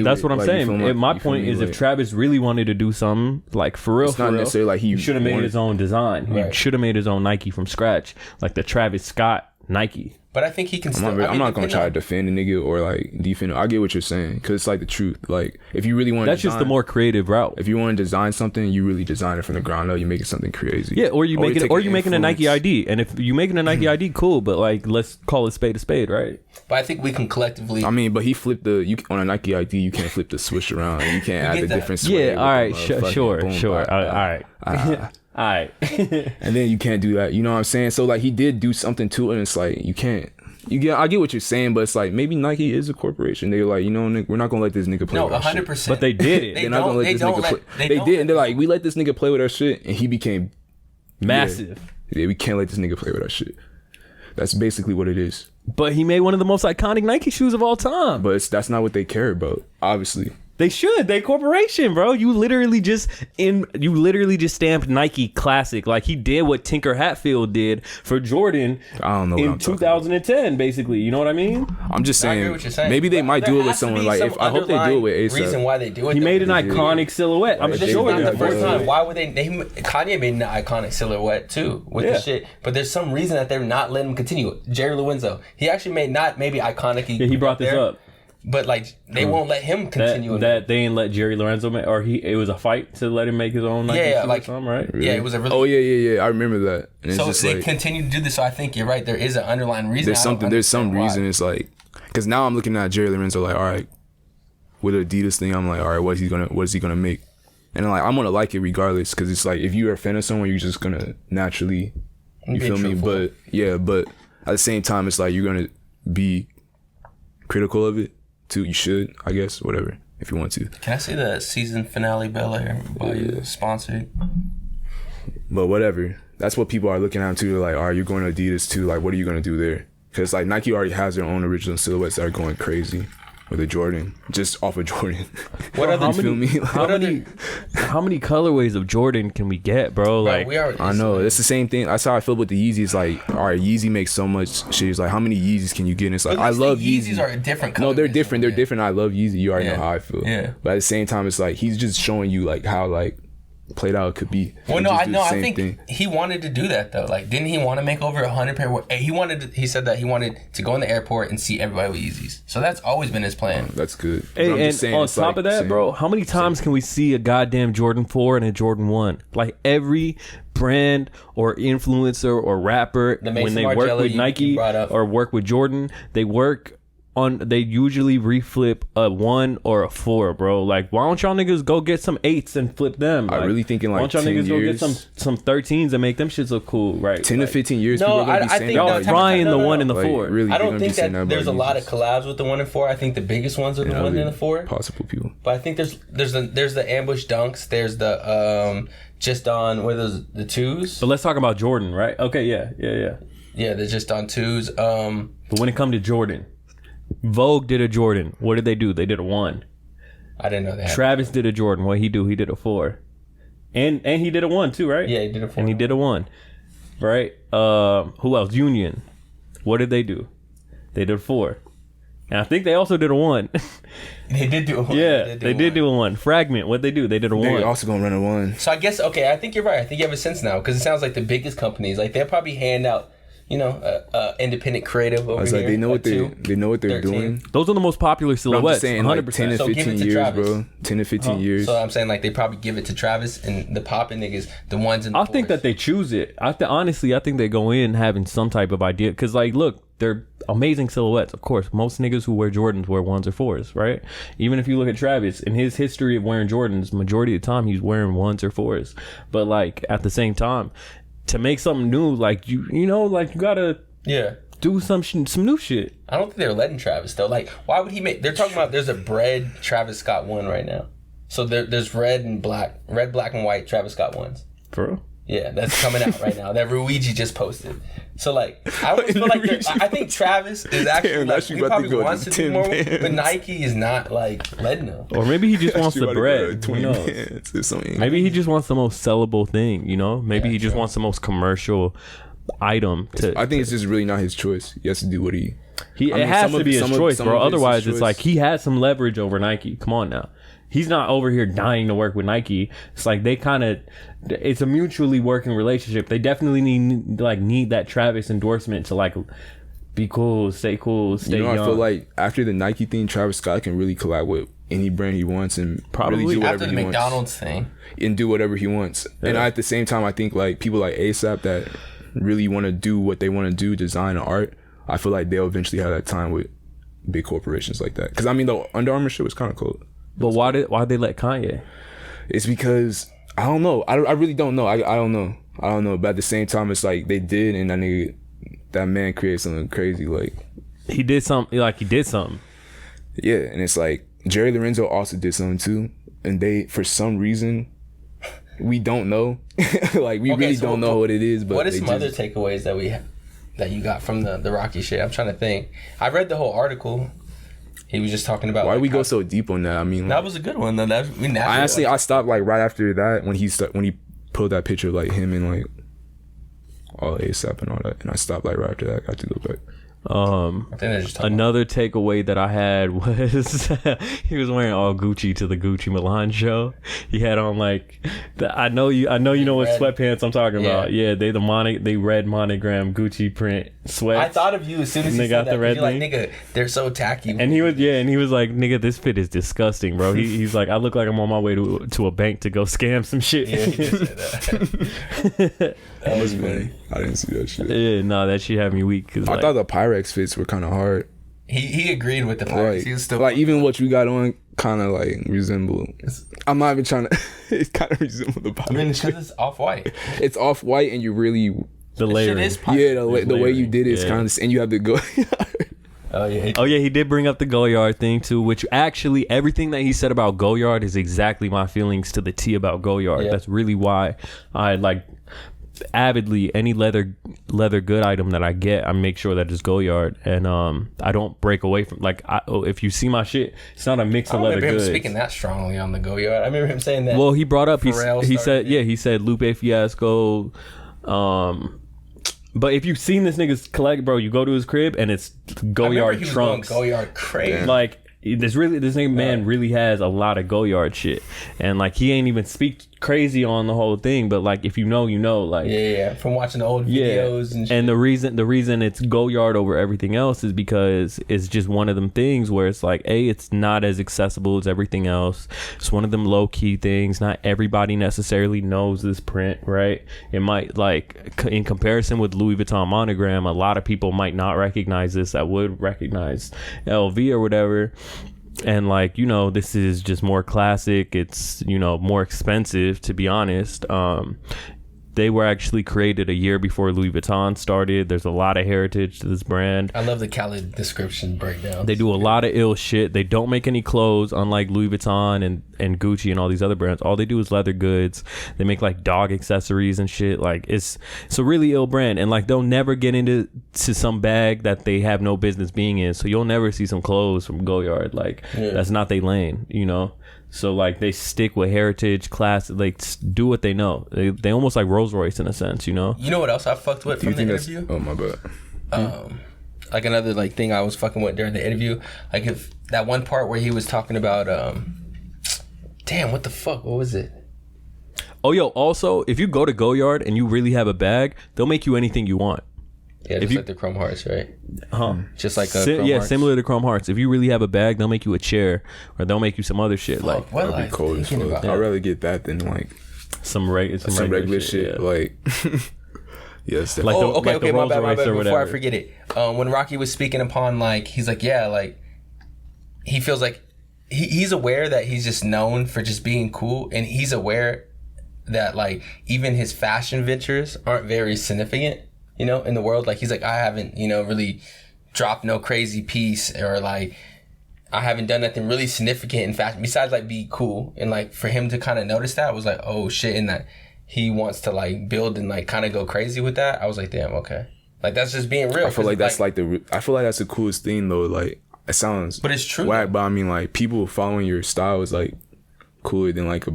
That's what I'm it? Like, saying. you feel My you feel point me? is, Like, if Travis really wanted to do something like for real, it's not necessarily like he should have made wanted- his own design. He should have made his own Nike from scratch, like the Travis Scott Nike. But I think he can. I'm not gonna try to defend a nigga or like defend. I get what you're saying because it's like the truth. Like if you really want, That's just the more creative route. If you want to design something, you really design it from the ground up. You make it something crazy. Yeah, or you making a Nike influence. ID, and if you making a Nike ID, cool. But like, let's call it a spade, right? But I think we can collectively. I mean, but he flipped on a Nike ID. You can't flip the switch around. You can't add the different. Yeah, all right, sure. All right. All right. And then you can't do that. You know what I'm saying? So like he did do something to it, and it's like you can't. I get what you're saying, but it's like maybe Nike is a corporation. They're like, we're not gonna let this nigga play with our shit. 100%. But they did it. They're not gonna let this nigga play. They did, and they're like, we let this nigga play with our shit, and he became massive. Yeah, we can't let this nigga play with our shit. That's basically what it is. But he made one of the most iconic Nike shoes of all time. But that's not what they care about, obviously. They should. They corporation, bro. You literally just stamped Nike classic. Like he did what Tinker Hatfield did for Jordan. I don't know. In 2010, basically. You know what I mean? I'm just I saying. agree what you're saying. Maybe they But might there do it with has to someone be like. some If I hope they do it with ASAP. reason why they do it. He made an though. iconic silhouette. I'm Right, This is sure. not the first Yeah. time. Why would they? Kanye made an iconic silhouette too with the shit. But there's some reason that they're not letting him continue. Jerry Lorenzo, he actually made not maybe iconic. Yeah, he brought this up. But like they won't let him continue. That they ain't let Jerry Lorenzo make, or it was a fight to let him make his own Nike shoe or something, right? Yeah, it was a really. Oh yeah. I remember that. And it's So just they like, continue to do this. So I think you're right. There is an underlying reason. There's some reason. It's like, because now I'm looking at Jerry Lorenzo like, all right, with the Adidas thing, I'm like, all right, what is he gonna make? And I'm like, I'm gonna like it regardless, because it's like if you're a fan of someone, you're just gonna naturally, you feel me? But at the same time, it's like you're gonna be critical of it too. You should, I guess, whatever, if you want to. Can I say the season finale Bel Air by you sponsored? But whatever. That's what people are looking at too. They're like, all right, you're going to Adidas too. Like, what are you gonna do there? Because like Nike already has their own original silhouettes that are going crazy with a Jordan, just off of Jordan. How many colorways of Jordan can we get, bro? Like, I know it's the same thing. That's how I feel with the Yeezys. Like, all right, Yeezy makes so much shit. It's like, how many Yeezys can you get? And it's like, I love Yeezys. Yeezys are a different color. No, they're different. They're different. I love Yeezy. You already know how I feel. Yeah. But at the same time, it's like he's just showing you like how like played out it could be. Well, no, I think thing. he wanted to do that though. Like, didn't he want to make over 100 pair? He said that he wanted to go in the airport and see everybody with Yeezys. So that's always been his plan. That's good. Hey, But I'm just and saying, on it's top like of that, saying- bro, how many times can we see a goddamn Jordan 4 and a Jordan 1? Like, every brand or influencer or rapper, The when Mason they work Margiela with you Nike brought up. or work with Jordan, they usually reflip a 1 or a 4, bro. Like, why don't y'all niggas go get some 8s and flip them? I Like, really think in why like don't y'all 10 niggas go get years, some 13s and make them shits look cool, right? 10 Like, to 15 years, No, people are gonna be I saying think- that. y'all no, frying the no, 1 and the like, 4. really, I they're don't gonna be think saying that about there's a lot of Yeezys. collabs with the 1 and 4. I think the biggest ones are the 1 and the 4. Possible people. But I think there's the ambush dunks. There's the just on what are those, the 2s. But let's talk about Jordan, right? Okay, yeah. Yeah, they're just on 2s. But when it comes to Jordan, Vogue did a Jordan. What did they do? They did a 1. I didn't know that. Travis did a Jordan. What he do? He did a 4. And he did a 1 too, right? Yeah, he did a 4. And he did a 1. Right? Who else? Union. What did they do? They did a 4. And I think they also did a 1. They did do a 1. Yeah, they did do a 1. Fragment. What they do? They did a 1. They're also gonna run a 1. So I guess, okay, I think you're right. I think you have a sense now because it sounds like the biggest companies, like they'll probably hand out, independent creative over I was here. like, they know what two, they know what they're 13. doing. Those are the most popular No, I'm silhouettes. just saying, like 10 to So give it 15 to years, Travis. bro. 10 to 15 years. So I'm saying, like, they probably give it to Travis and the poppin' niggas, the ones in the I think that they choose it. Honestly, I think they go in having some type of idea. Because, like, look, they're amazing silhouettes. Of course, most niggas who wear Jordans wear 1s or 4s, right? Even if you look at Travis, in his history of wearing Jordans, majority of the time he's wearing 1s or 4s. But, like, at the same time, to make something new, like, you gotta do some new shit. I don't think they're letting Travis, though. Like, why would he make... They're talking about there's a bread Travis Scott 1 right now. So there's red, black, and white Travis Scott 1s. For real? Yeah, that's coming out right now. That Ruigi just posted. So, like, I always feel like I think Travis is actually, Damn, like, that's he about to probably go to wants to do 10 more, bands. but Nike is not, like, letting him. Or maybe he just wants the bread. Who 20 knows? bands or something. Maybe he just wants the most sellable thing, you know? Maybe he just wants the most commercial item to... I think it's just really not his choice. He has to do what he. It I mean, has some to of- be his some of- choice, some bro. of it's his Otherwise, it's choice. like he has some leverage over Nike. Come on now. He's not over here dying to work with Nike. It's like they kind of... It's a mutually working relationship. They definitely need that Travis endorsement to, like, be cool, stay young. I feel like after the Nike thing, Travis Scott can really collab with any brand he wants and Probably. really do whatever After the he McDonald's thing. wants and do whatever he wants. Yeah. And at the same time, I think like people like ASAP that really want to do what they want to do, design and art. I feel like they'll eventually have that time with big corporations like that. Because I mean, the Under Armour shit was kind of cool. But why they let Kanye? It's because I don't know. I really don't know. I don't know. But at the same time, it's like they did, and that man created something crazy. Like He did something. yeah, and it's like Jerry Lorenzo also did something too, and they for some reason we don't know. Like we really don't know what it is. But what are they some other takeaways that you got from the Rocky shit? I'm trying to think. I read the whole article. He was just talking about Why like, we go so deep on that? I mean, that was a good one though. I stopped like right after that when he pulled that picture of like him and like all ASAP and all that, and I stopped like right after that. I got to go back. I think they're just talking Another takeaway that I had was he was wearing all Gucci to the Gucci Milan show. He had on like I know you know what red. sweatpants I'm talking Yeah. about. Yeah, they red monogram Gucci print sweats. I thought of you as soon as And they you got said that. the red You're like, thing. nigga, they're so tacky. And he was like, nigga, this fit is disgusting, bro. He's like, I look like I'm on my way to a bank to go scam some shit. Yeah, he did say that. That was funny. I didn't see that shit. Yeah, no, that shit had me weak. Cause I thought the Pyrex fits were kind of hard. He agreed with the Pirates. Like, He was still like even what you got on kind of like resemble. I'm not even trying to. It kind of resemble the Pyrex. I mean, because it's off white. It's off white and you really. the layering. Shit is Pirate. Yeah, the way you layering. did it is Yeah. kind of, and you have to go. Oh yeah. Oh yeah, he did bring up the Goyard thing too, which actually everything that he said about Goyard is exactly my feelings to the T about Goyard. Yeah. That's really why I like avidly any leather good item that I get, I make sure that it's Goyard, and I don't break away from like if you see my shit, it's not a mix I of don't leather remember him goods. speaking that strongly on the Goyard. I remember him saying that. Well, he brought up he Pharrell said started it. he said Lupe Fiasco. But if you've seen this nigga's collect, bro, you go to his crib and it's I remember Goyard he was trunks. going Goyard crazy. Like this nigga man really has a lot of Goyard shit, and like he ain't even speak crazy on the whole thing, but like if you know, you know, like yeah. From watching the old videos and shit. And the reason it's Goyard over everything else is because it's just one of them things where it's like, it's not as accessible as everything else. It's one of them low key things. Not everybody necessarily knows this print, right? It might, like, in comparison with Louis Vuitton Monogram, a lot of people might not recognize this that would recognize LV or whatever. And like, you know, this is just more classic. It's, you know, more expensive, to be honest. They were actually created a year before Louis Vuitton started. There's a lot of heritage to this brand. I love the KHALID description breakdown. They do a lot of ill shit. They don't make any clothes, unlike Louis Vuitton and Gucci and all these other brands. All they do is leather goods. They make like dog accessories and shit. Like it's a really ill brand. And like they'll never get into some bag that they have no business being in. So you'll never see some clothes from Goyard. Like that's not their lane, you know? So like they stick with heritage, class, like do what they know. They almost like Rolls Royce in a sense, you know. You know what else I fucked with from the interview? Oh my bad. Like another like thing I was fucking with during the interview. Like if that one part where he was talking about, damn, what the fuck? What was it? Oh yo, also if you go to Goyard and you really have a bag, they'll make you anything you want. Yeah, just like the Chrome Hearts, right? Just like Chrome Hearts. Similar to Chrome Hearts. If you really have a bag, they'll make you a chair, or they'll make you some other shit. Like what that'd be cold as fuck. I'd rather get that than like some regular shit. Yeah. Like yes. Like okay, my bad. Before whatever. I forget it, when Rocky was speaking upon like, he's like, yeah, like he feels like he's aware that he's just known for just being cool, and he's aware that like even his fashion ventures aren't very significant, you know, in the world. Like he's like, I haven't, you know, really dropped no crazy piece, or like I haven't done nothing really significant in fashion besides like be cool. And like for him to kind of notice that, was like, oh shit, and that he wants to like build and like kind of go crazy with that. I was like, damn, okay, like that's just being real. I feel like that's like I feel like that's the coolest thing though. Like it sounds, but it's true. Whack, but I mean like people following your style is like cooler than like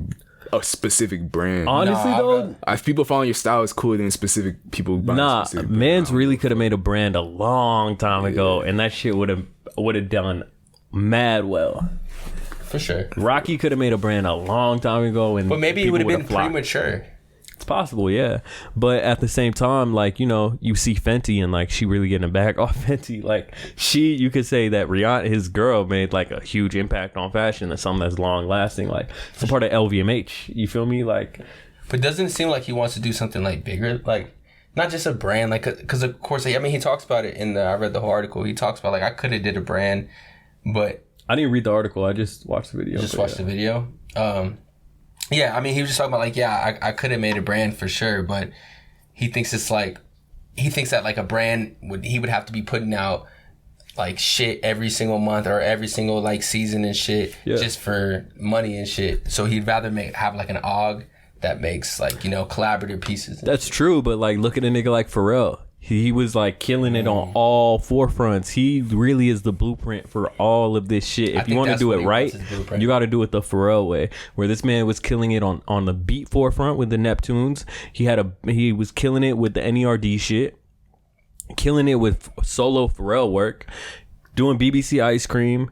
a specific brand. Honestly, though, if people following your style is cooler than specific people buying specific Mans brand. really could have made a brand a long time ago, and that shit would have done mad well. For sure. Rocky could have made a brand a long time ago, and but maybe it would have been premature. It's possible, yeah. But at the same time, like, you know, you see Fenty and like she really getting a bag off Fenty. Like you could say that Rihanna, his girl, made like a huge impact on fashion and something that's long lasting. Like it's a part of LVMH. You feel me? Like, but doesn't it seem like he wants to do something like bigger, like not just a brand, like because of course, I mean, he talks about it in I read the whole article. He talks about like I could have did a brand, but I didn't read the article. I just watched the video. The video. Yeah, I mean, he was just talking about like, yeah, I could have made a brand for sure, but he thinks it's like, he thinks that like a brand he would have to be putting out like shit every single month or every single like season and shit just for money and shit. So he'd rather have like an OG that makes like, you know, collaborative pieces. That's true, but like look at a nigga like Pharrell. He was like killing it on all forefronts. He really is the blueprint for all of this shit. If you want to do it right, you got to do it the Pharrell way, where this man was killing it on the beat forefront with the Neptunes. He was killing it with the NERD shit, killing it with solo Pharrell work, doing BBC Ice Cream.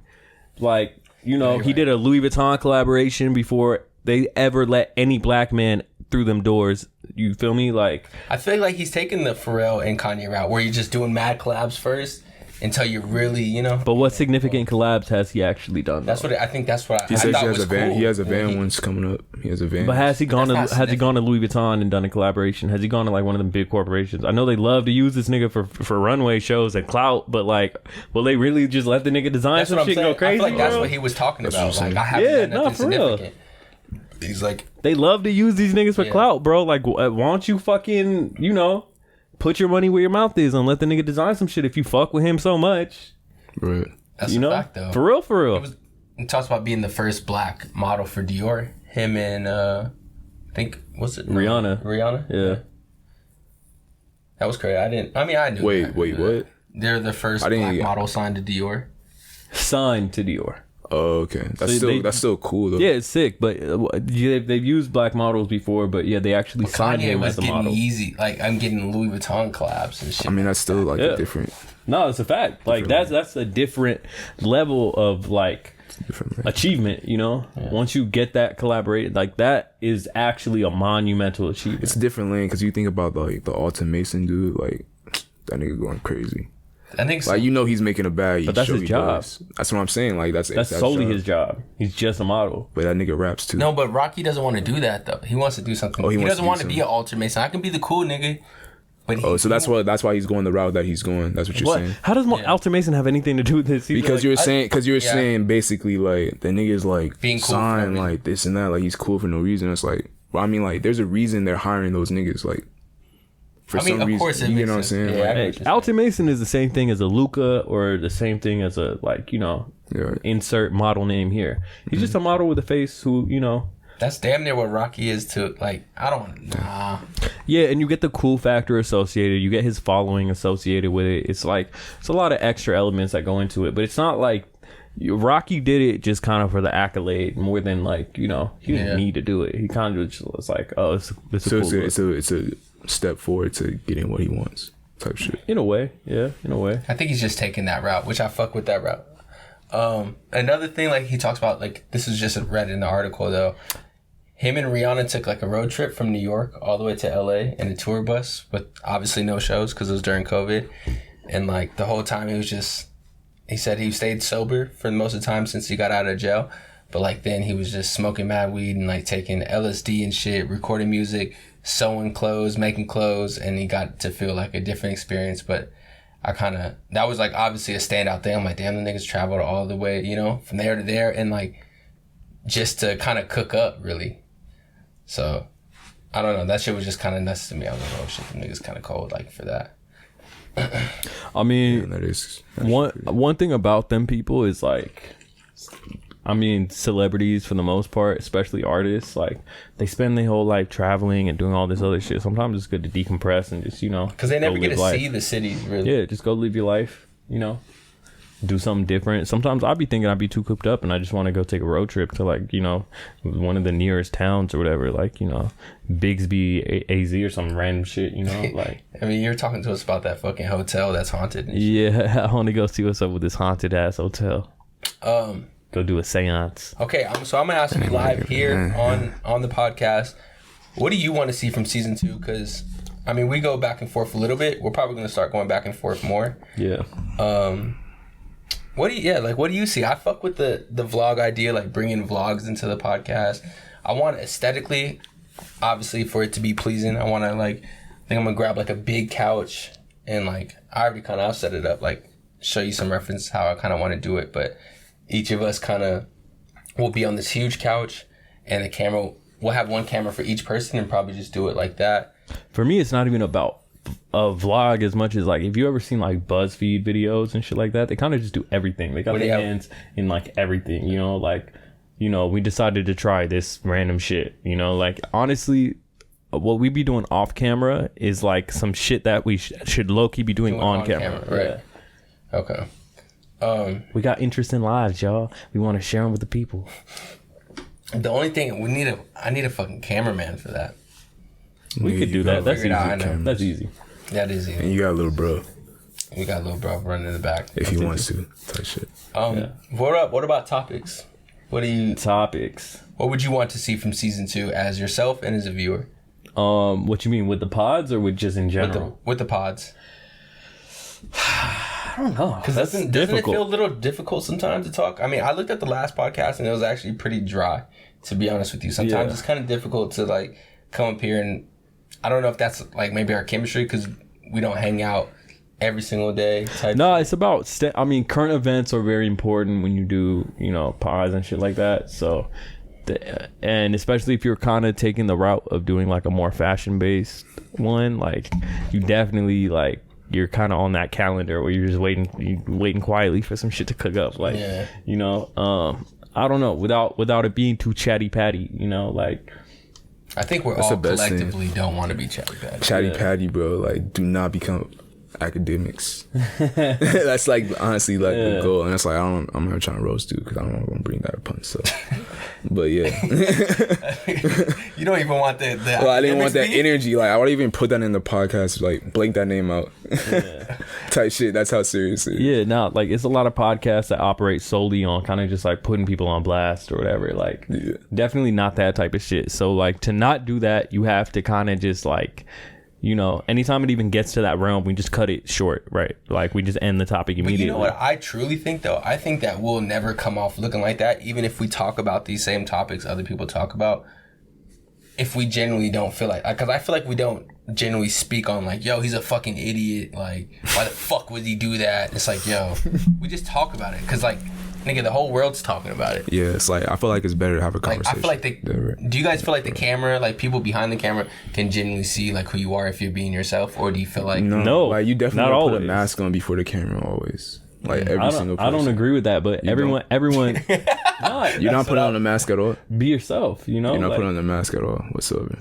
Like, you know, he did a Louis Vuitton collaboration before they ever let any black man through them doors. You feel me? Like, I feel like he's taking the Pharrell and Kanye route where you're just doing mad collabs first until you really, you know. But what significant collabs has he actually done? That's what I think. That's what he I says. thought he has was a van. Cool. He has a van one's coming up. He has a van. But has he gone to Louis Vuitton and done a collaboration? Has he gone to like one of them big corporations? I know they love to use this nigga for runway shows and clout, but like, will they really just let the nigga design some shit and go crazy? I feel like that's bro? what he was talking about. Like, I haven't done nothing significant. He's like, they love to use these niggas for clout, bro. Like, why don't you fucking, you know, put your money where your mouth is and let the nigga design some shit if you fuck with him so much. Right. That's you a know? fact, though. For real. He talks about being the first black model for Dior. Him and, I think, what's it? Rihanna? Yeah. That was crazy. I knew. Wait, what? They're the first black model signed to Dior. Signed to Dior. Oh, okay. That's still cool though. Yeah, it's sick. But they've used black models before. But yeah, they actually signed him as a model. Easy. Like I'm getting Louis Vuitton collabs and shit. I mean, that's still like a different. No, it's a fact. Like that's a different level of like achievement, you know. Once you get that collaborated, like that is actually a monumental achievement. It's a different lane because you think about like the Alton Mason dude, like that nigga going crazy. I think so. Like, you know, he's making a bag, but that's his job. That's what I'm saying. Like that's solely his job. He's just a model. But that nigga raps too. No, but Rocky doesn't want to do that though. He wants to do something. He doesn't want to be an Alton Mason. I can be the cool nigga. But so that's why he's going the route that he's going. That's what you're saying. How does Alton Mason have anything to do with this? Because you're saying basically like the nigga's like being cool signed like this and that, like he's cool for no reason. It's like, well, I mean, like there's a reason they're hiring those niggas, like for some reason. Course you know what I'm saying? Yeah, Alton Mason is the same thing as a Luca or the same thing as a insert model name here. He's just a model with a face who That's damn near what Rocky is to, like, I don't know. Yeah, and you get the cool factor associated. You get his following associated with it. It's like, it's a lot of extra elements that go into it. But it's not like, Rocky did it just kind of for the accolade more than like, he didn't need to do it. He kind of just was like, oh, it's a cool it's a step forward to getting what he wants type shit. In a way, yeah, in a way. I think he's just taking that route, which I fuck with that route. Another thing, like, he talks about, like, this was just read in the article, though. Him and Rihanna took like a road trip from New York all the way to LA in a tour bus with obviously no shows because it was during COVID. And like the whole time he said he stayed sober for most of the time since he got out of jail. But like then he was just smoking mad weed and like taking LSD and shit, recording music, sewing clothes, making clothes. And he got to feel like a different experience. But that was like obviously a standout thing. I'm like, damn, the niggas traveled all the way, from there to there. And like just to kind of cook up really. So, I don't know. That shit was just kind of nuts to me. I was like, oh shit, the niggas kind of cold, like, for that. I mean, that's one thing about them people is like, I mean, celebrities for the most part, especially artists, like they spend their whole life traveling and doing all this other shit. Sometimes it's good to decompress and just because they never get to see the city really. Yeah, just go live your life. Do something different. Sometimes I'd be thinking I'd be too cooped up and I just want to go take a road trip to like, one of the nearest towns or whatever, like, Bigsby, AZ or some random shit, like. I mean, you're talking to us about that fucking hotel that's haunted. And yeah, I want to go see what's up with this haunted ass hotel. Go do a seance. Okay, so I'm going to ask you live here on the podcast, what do you want to see from season 2? Because, I mean, we go back and forth a little bit. We're probably going to start going back and forth more. Yeah. What do you see? I fuck with the vlog idea, like bringing vlogs into the podcast. I want aesthetically, obviously, for it to be pleasing. I want to I think I'm gonna grab like a big couch and like I already kind of set it up, like show you some reference how I kind of want to do it. But each of us kind of will be on this huge couch, and the camera. We'll have one camera for each person, and probably just do it like that. For me, it's not even about a vlog as much as like if you ever seen like BuzzFeed videos and shit like that, they kind of just do everything. They got their hands in like everything, we decided to try this random shit, like honestly what we be doing off camera is like some shit that we should low-key be doing on camera. Right. Yeah. Okay. We got interesting lives, y'all. We want to share them with the people. The only thing I need a fucking cameraman for that. We could do that. That's easy. That's easy. That is easy. And you got a little bro. We got a little bro running in the back. If he wants to, type shit. What about topics? Topics? What would you want to see from season 2 as yourself and as a viewer? What you mean with the pods or with just in general? With the pods. I don't know. Because doesn't it feel a little difficult sometimes to talk? I mean, I looked at the last podcast and it was actually pretty dry, to be honest with you. Sometimes it's kind of difficult to like come up here and I don't know if that's like maybe our chemistry because we don't hang out every single day. It's about current events are very important when you do pods and shit like that. So, and especially if you're kind of taking the route of doing like a more fashion based one, like you definitely like you're kind of on that calendar where you're just waiting quietly for some shit to cook up. Like I don't know without it being too chatty patty. Like. I think we're all collectively don't want to be chatty patty. Chatty patty, bro. Like, do not become academics. That's like honestly like the goal, and that's like I'm not trying to roast dude because I don't want to bring that upon. So, but yeah, You don't even want the well, I didn't want that energy. Like I wouldn't even put that in the podcast. Like blank that name out. Type shit. That's how serious it is. Yeah, no, like it's a lot of podcasts that operate solely on kind of just like putting people on blast or whatever. Like, definitely not that type of shit. So like to not do that, you have to kind of just like, you know, anytime it even gets to that realm, we just cut it short, right? Like we just end the topic immediately. But you know what I truly think though? I think that we'll never come off looking like that, even if we talk about these same topics other people talk about. If we genuinely don't feel like, because I feel like we don't genuinely speak on like, yo, he's a fucking idiot. Like, why the fuck would he do that? It's like, yo, we just talk about it because like, nigga, the whole world's talking about it. Yeah, it's like I feel like it's better to have a conversation. Like, I feel like do you guys feel like the camera, like people behind the camera, can genuinely see like who you are if you're being yourself, or do you feel like no, like you definitely not put always. a mask on before the camera always. Like every single person. I don't agree with that, but everyone you're not putting on a mask at all. Be yourself, you know. You're not like, putting on a mask at all whatsoever.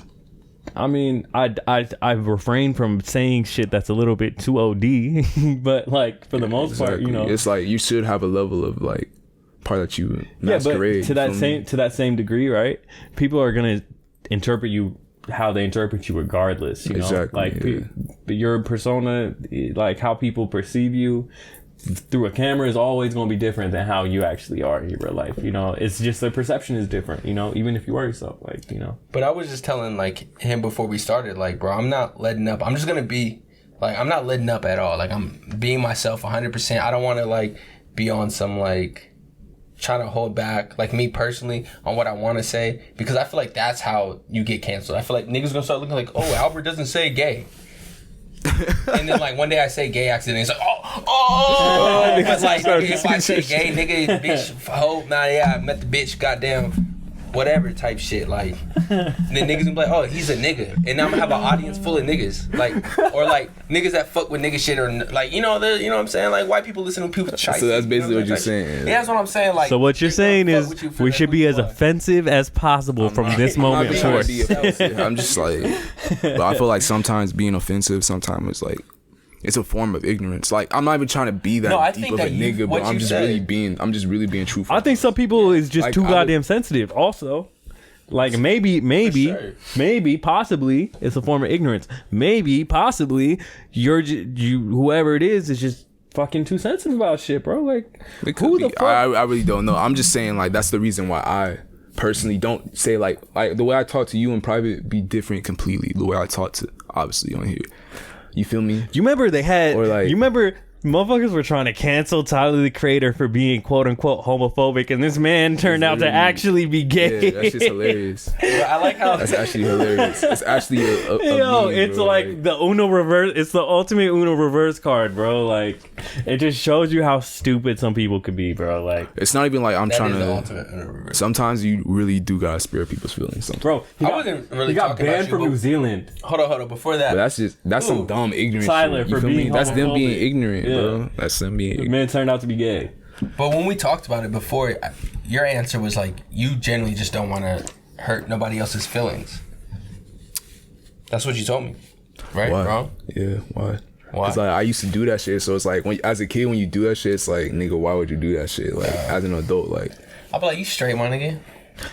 I mean, I've refrained from saying shit that's a little bit too OD, but like for the most part, you know, it's like you should have a level of like part that you masquerade. But to that same degree, right? People are gonna interpret you how they interpret you regardless, you know. Exactly, like your persona, like how people perceive you through a camera is always going to be different than how you actually are in your real life, you know. It's just the perception is different, you know, even if you are yourself, like, you know. But I was just telling like him before we started, like, bro, I'm not letting up. I'm just gonna be like, I'm not letting up at all. Like, I'm being myself 100%. I don't want to like be on some like trying to hold back, like me personally, on what I want to say, because I feel like that's how you get canceled. I feel like niggas gonna start looking like, oh, Albert doesn't say gay. And then like one day I say gay accident, it's like oh, because like if I say gay, nigga, bitch, hoe, nah, yeah, I met the bitch, goddamn, whatever type shit, like. And then niggas gonna be like, oh, he's a nigga, and I'm gonna have an audience full of niggas, like, or like niggas that fuck with nigga shit, or like, you know what I'm saying, like white people listen to people shit. So that's basically what you're saying. Yeah, that's what I'm saying. Like, so what you're saying is we should be as offensive as possible from this moment forward. I'm just like, but I feel like sometimes being offensive, sometimes it's like, it's a form of ignorance. Like, I'm not even trying to be that deep of a nigga, but I'm just really being truthful. I think some people is just like, too goddamn sensitive also. Like maybe, possibly, it's a form of ignorance. Maybe, possibly, you whoever it is just fucking too sensitive about shit, bro. Like, who the fuck? I really don't know. I'm just saying, like, that's the reason why I personally don't say like the way I talk to you in private be different completely. The way I talk to obviously on here. You feel me? You remember they had? Or like, you remember? Motherfuckers were trying to cancel Tyler the Creator for being quote unquote homophobic, and this man turned out to actually be gay. Yeah, that's just hilarious. I like how that's actually hilarious. It's actually a meme, it's bro. like the Uno reverse. It's the ultimate Uno reverse card, bro. Like, it just shows you how stupid some people could be, bro. Like, it's not even like I'm trying to. Sometimes you really do gotta spare people's feelings, sometimes. Bro. He got banned from New Zealand. Hold on. Before that, but that's some dumb ignorant Tyler shit. for being That's them being ignorant. Yeah. Bro. That's them being ignorant. Man turned out to be gay. But when we talked about it before, your answer was like, you generally just don't want to hurt nobody else's feelings. That's what you told me, right? Why? Wrong? Yeah, why? Because like, I used to do that shit, so it's like, as a kid, when you do that shit, it's like, nigga, why would you do that shit? Like, as an adult, like, I'll be like, you straight, my nigga.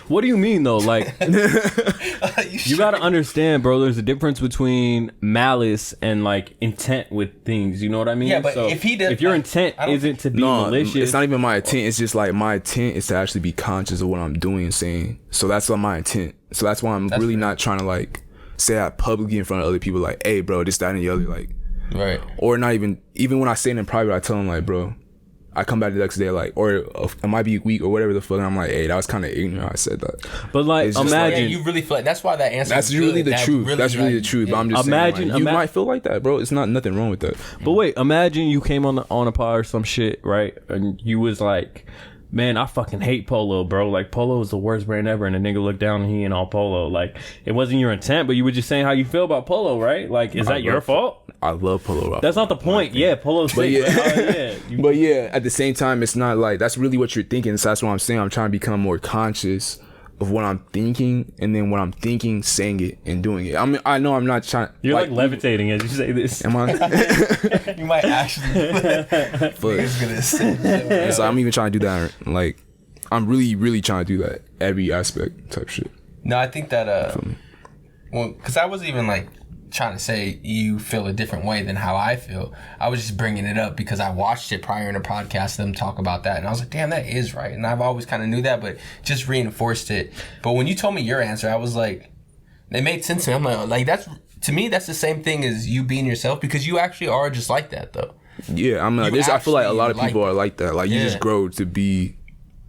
What do you mean though? Like, you gotta understand, bro. There's a difference between malice and like intent with things. You know what I mean? Yeah, but so if your intent isn't to be malicious, it's not even my intent. It's just like my intent is to actually be conscious of what I'm doing and saying. So that's what my intent. So that's why I'm really not trying to like say that publicly in front of other people. Like, hey, bro, this, that, and the other. Like, right? Or not even when I say it in private, I tell them like, bro. I come back the next day like, or I might be weak or whatever the fuck, and I'm like, hey, that was kind of ignorant. I said that. But like, imagine like, you really feel like that's why that answer. That's really the truth. That's really the truth. But I'm just saying, like, you might feel like that, bro. It's not nothing wrong with that. But wait, imagine you came on a pod or some shit, right? And you was like, man, I fucking hate Polo, bro. Like, Polo is the worst brand ever, and a nigga looked down and he ain't all Polo. Like, it wasn't your intent, but you were just saying how you feel about Polo, right? Like, is that your fault? I love Polo. That's not the point. Yeah, Polo's but sick. But yeah, at the same time, it's not like that's really what you're thinking. So that's what I'm saying. I'm trying to become more conscious of what I'm thinking, and then what I'm thinking, saying it and doing it. I know I'm not trying. You're like levitating as you say this. Am I? You might actually. But so I'm even trying to do that. Like, I'm really, really trying to do that every aspect type shit. No, I think that well, because I wasn't even like trying to say you feel a different way than how I feel. I was just bringing it up because I watched it prior in a podcast, them talk about that, and I was like, damn, that is right. And I've always kind of knew that, but just reinforced it. But when you told me your answer, I was like, it made sense to me. I'm like that's, to me, that's the same thing as you being yourself, because you actually are just like that though. Yeah, I mean, I feel like a lot of people are like that. Like, you just grow to be.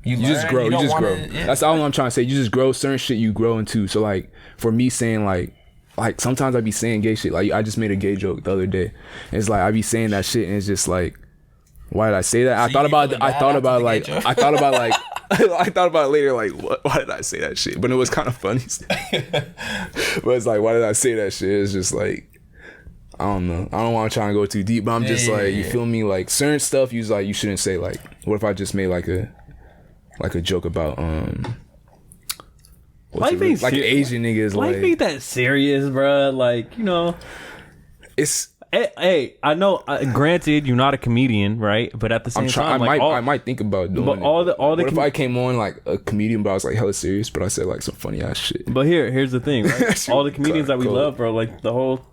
You just grow. Yeah. That's all I'm trying to say. You just grow. Certain shit you grow into. So like, for me saying like sometimes I be saying gay shit. Like, I just made a gay joke the other day. It's like I be saying that shit, and it's just like, why did I say that? So I thought about it later. Like, why did I say that shit? But it was kind of funny. But it's like, why did I say that shit? It's just like, I don't know. I don't want to try and go too deep, but I'm just you feel me? Like, certain stuff you shouldn't say. Like, what if I just made like a joke about like Asian niggas, why you think that serious, bro? Like, you know, it's hey, I know. Granted, you're not a comedian, right? But at the same time, I might think about doing but it. all the what if I came on like a comedian, but I was like hella serious, but I said like some funny ass shit. But here's the thing, right? All the comedians that we love, bro. Like, the whole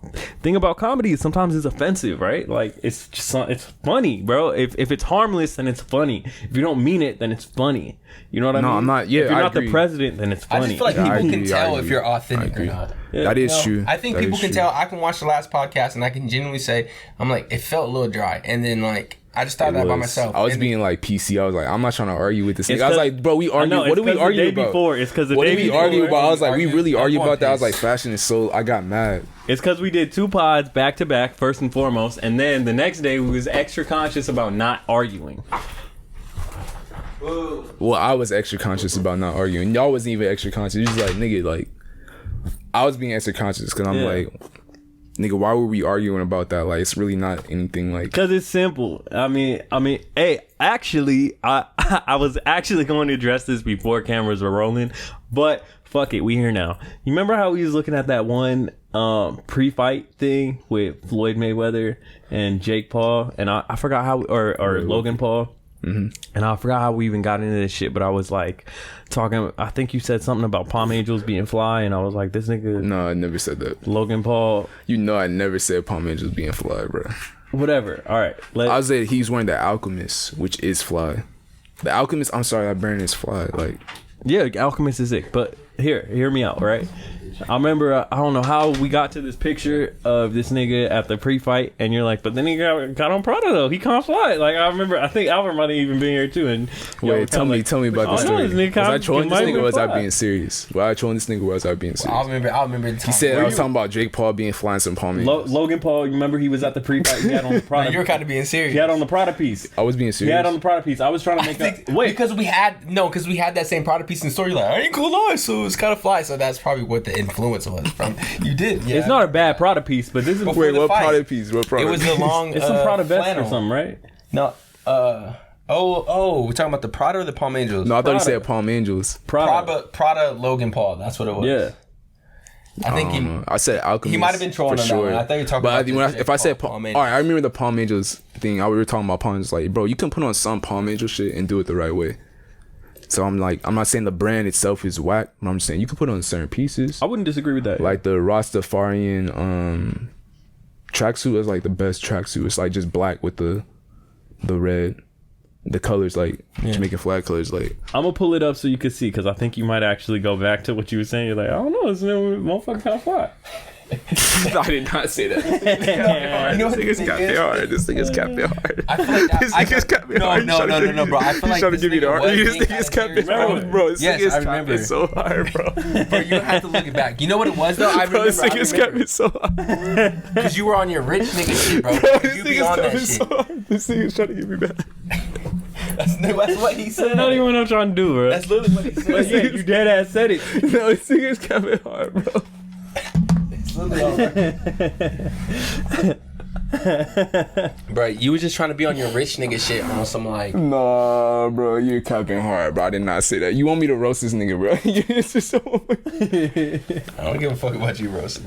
thing about comedy is sometimes it's offensive, right? Like, it's just it's funny, bro. If it's harmless, then it's funny. If you don't mean it, then it's funny. You know what I mean? No, I'm not. Yeah, if you're I not agree. the president, then it's funny. I just feel like people can tell if you're authentic or not. Yeah. That is true. I think people can tell. I can watch the last podcast and I can genuinely say, I'm like, it felt a little dry. And then like, I just thought that by myself. I was being like PC. I was like, I'm not trying to argue with this nigga. I was like, bro, we argue. What did we argue about? It's because what did we argue about? I was like, we really argue about that. I was like, fashion is so. I got mad. It's because we did 2 pods back to back, first and foremost, and then the next day we was extra conscious about not arguing. Well, I was extra conscious about not arguing. Y'all wasn't even extra conscious. You just like, nigga, like, I was being extra conscious because I'm like, nigga, why were we arguing about that? Like, it's really not anything like. Because it's simple. I mean, hey, actually, I was actually going to address this before cameras were rolling, but fuck it, we here now. You remember how we was looking at that one pre-fight thing with Floyd Mayweather and Jake Paul, and I forgot how, or Logan Paul. Mm-hmm. And I forgot how we even got into this shit, but I was like talking. I think you said something about Palm Angels being fly, and I was like, "This nigga." No, I never said that. Logan Paul. You know, I never said Palm Angels being fly, bro. Whatever. All right. I said he's wearing the Alchemist, which is fly. The Alchemist. I'm sorry, that brand is fly. Like, yeah, Alchemist is it. But hear me out, right? I remember, I don't know how we got to this picture of this nigga at the pre-fight, and you're like, but then he got on Prada though. He can't fly. Like, I remember, I think Albert might have even been here too. And wait, tell me about the story. Was I trolling this nigga or was I being serious? Was I trolling this nigga or was I being serious? I remember. He said I was talking about Jake Paul being flying some Palm Angels. Logan Paul, you remember he was at the pre-fight. He had on the Prada. You were kind of being serious. He had on the Prada piece. I was being serious. He had on the Prada piece. I was trying to make because we had that same Prada piece in the store. You're like, I ain't cool lie, so it's kind of fly. So that's probably what the influence was from. You did, yeah. It's not a bad Prada piece, but this is wait, what Prada piece? What Prada? It was the long. It's some Prada vest flannel. or something, right? No. We're talking about the Prada or the Palm Angels? No, I thought you said Palm Angels. Prada Logan Paul. That's what it was. Yeah. I think I said Alchemist. He might have been trolling on that one. I thought you were talking about. If I said Palm Angels. All right, I remember the Palm Angels thing. We were talking about Palm Angels. Like, bro, you can put on some Palm Angel shit and do it the right way. So I'm like, I'm not saying the brand itself is whack, but I'm just saying you can put on certain pieces. I wouldn't disagree with that. Like the Rastafarian tracksuit is like the best tracksuit. It's like just black with the red, the colors like Jamaican flag colors. Like, I'm gonna pull it up so you can see, because I think you might actually go back to what you were saying. You're like, I don't know, this motherfucker kind of fly. I did not say that. This nigga's capping hard. This nigga's capping hard. I feel like this nigga's capping hard. No, bro. I feel like he's trying to give you the hard. This nigga's capping hard, bro. This nigga's capping so hard, bro. Bro, you have to look it back. You know what it was though? I remember. This nigga's capping so hard. Because you were on your rich nigga shit, bro. This You be on that shit. so hard. This nigga's trying to get me back. That's what he said. That's not even what I'm trying to do, bro. That's literally what he said. But yeah, you dead ass said it. No, this nigga's capping hard, bro. It's literally all right. Bro, you was just trying to be on your rich nigga shit on some like. Nah, bro, you're capping hard, bro. I did not say that. You want me to roast this nigga, bro? It's just so... I don't give a fuck about you roasting.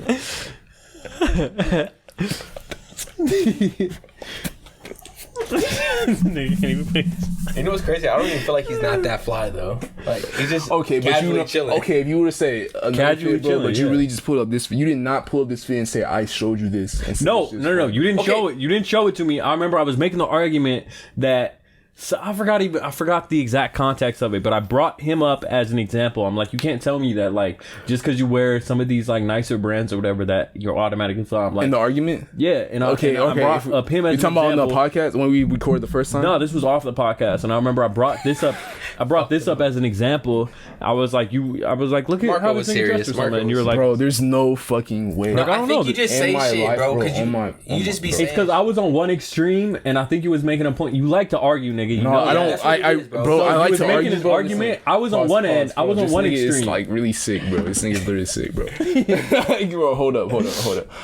Nigga can't even play this. You know what's crazy? I don't even feel like he's not that fly though. Like he's just Okay, but casually chilling. Okay, if you were to say Casually fit, bro, chilling, but you yeah. really just pulled up this. You did not pull up this fit and say I showed you this. And No. You didn't show it. You didn't show it to me. I remember I was making the argument that. So I forgot the exact context of it, but I brought him up as an example. I'm like, you can't tell me that like just because you wear some of these like nicer brands or whatever that you're automatically fly. I'm like, in the argument. yeah, and I brought up him as You talking an about on example. the podcast when we recorded the first time? No, this was off the podcast, and I remember I brought this up. As an example. I was like, look at Marco how was this thing serious. dressed or Marco something, and you were was- like, Bro, there's no fucking way. Like, I don't know. think you just In say my shit, life, bro. bro, Because you just be saying. it's because I was on one extreme, and I think you was making a point. You like to argue, nigga. You No, know I don't. that's what it is, bro. Bro, So I he like was to making argue. his bro. argument. I was on one end. I was on This one nigga extreme. is like really sick, bro. This nigga's literally sick, bro. Like, bro, hold up.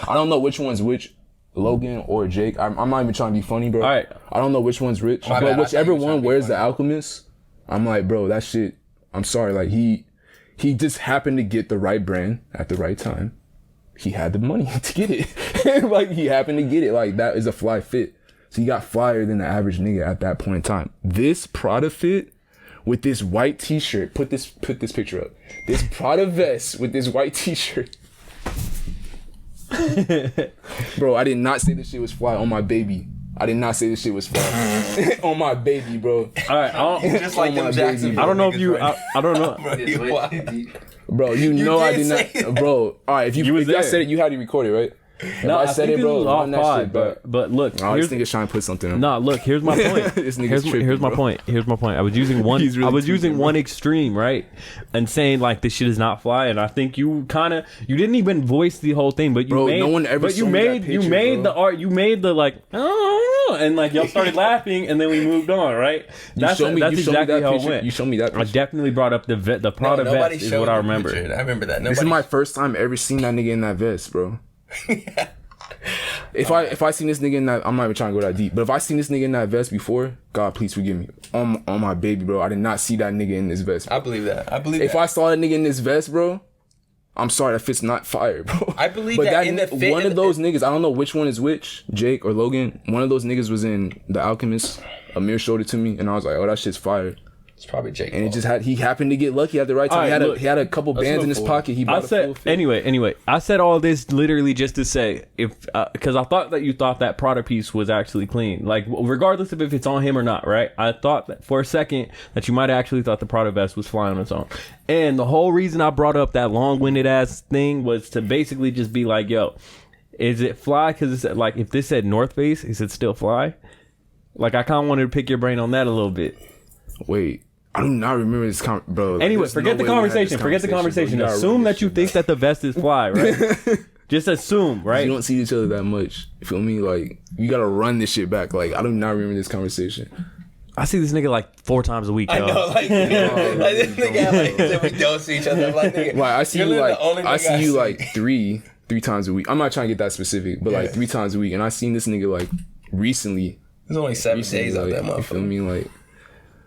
I don't know which one's which, Logan or Jake. I'm not even trying to be funny, bro. All right. I don't know which one's rich, My but bad. I whichever thought you were trying one to be wears the funny. Alchemist, I'm like, bro, that shit. I'm sorry, like he just happened to get the right brand at the right time. He had the money to get it. Like he happened to get it. Like that is a fly fit. So he got flyer than the average nigga at that point in time. This Prada fit with this white t-shirt. Put this picture up. This Prada vest with this white t-shirt. Bro, I did not say this shit was fly on my baby. I did not say this shit was fly on my baby, bro. All right, just like Oh, them my Jackson. I don't know if you. I don't know. Bro, you know I did did say not. Bro, all right. If you was I there. said it, you had to record it, right? No, If I said think it, bro, this was run that off shit pod, back. but look, Oh, this nigga's trying to put something up. nah, look. Here's my point. This nigga's tripping, here's my bro. point. Here's my point. I was using one. He's really I was using tweaking, one extreme, right, and saying like this shit is not fly. And I think you you didn't even voice the whole thing, but you Bro, made. no one ever But you showed me that made. You picture, made bro. the art. You made the like. Oh, and like y'all started laughing, and then we moved on, right? That's you showed me exactly that how it picture. went. You showed me that I picture. definitely brought up the Prada nobody vest is showed what I the remember. picture. I remember that. This is my first time ever seeing that nigga in that vest, bro. If I seen this nigga in that, I'm not even trying to go that deep. But if I seen this nigga in that vest before, God, please forgive me. On my baby, bro. I did not see that nigga in this vest. I believe that. If I saw that nigga in this vest, bro, I'm sorry, that fit's not fire, bro. I believe but that in the fit- one of those niggas, I don't know which one is which, Jake or Logan. One of those niggas was in The Alchemist. Amir showed it to me, and I was like, oh, that shit's fire. It's probably Jake. And it just he happened to get lucky at the right time. All right, look, he had a couple bands in his pocket. He I bought a full said fit. anyway. I said all this literally just to say if because I thought that you thought that Prada piece was actually clean, like regardless of if it's on him or not, right? I thought that for a second that you might have actually thought the Prada vest was flying on its own, and the whole reason I brought up that long-winded ass thing was to basically just be like, yo, is it fly? Because it's like if this said North Face, is it still fly? Like I kind of wanted to pick your brain on that a little bit. Wait. I do not remember this, bro. Anyway, there's forget no the way we had this conversation. Forget the conversation. bro. You gotta Assume run that this you shit think that the vest is fly, right? Just assume, back. right? You don't see each other that much. You feel me? Like you gotta run this shit back. Like I do not remember this conversation. I see this nigga like 4 times a week, I yo. know, like this nigga, like said we don't see each other. I'm like, nigga, Like I see you're you literally like the only I nigga see you see. like three times a week. I'm not trying to get that specific, but like 3 times a week. And I seen this nigga like recently. There's only 7 days out like, that you feel motherfucker. me? Like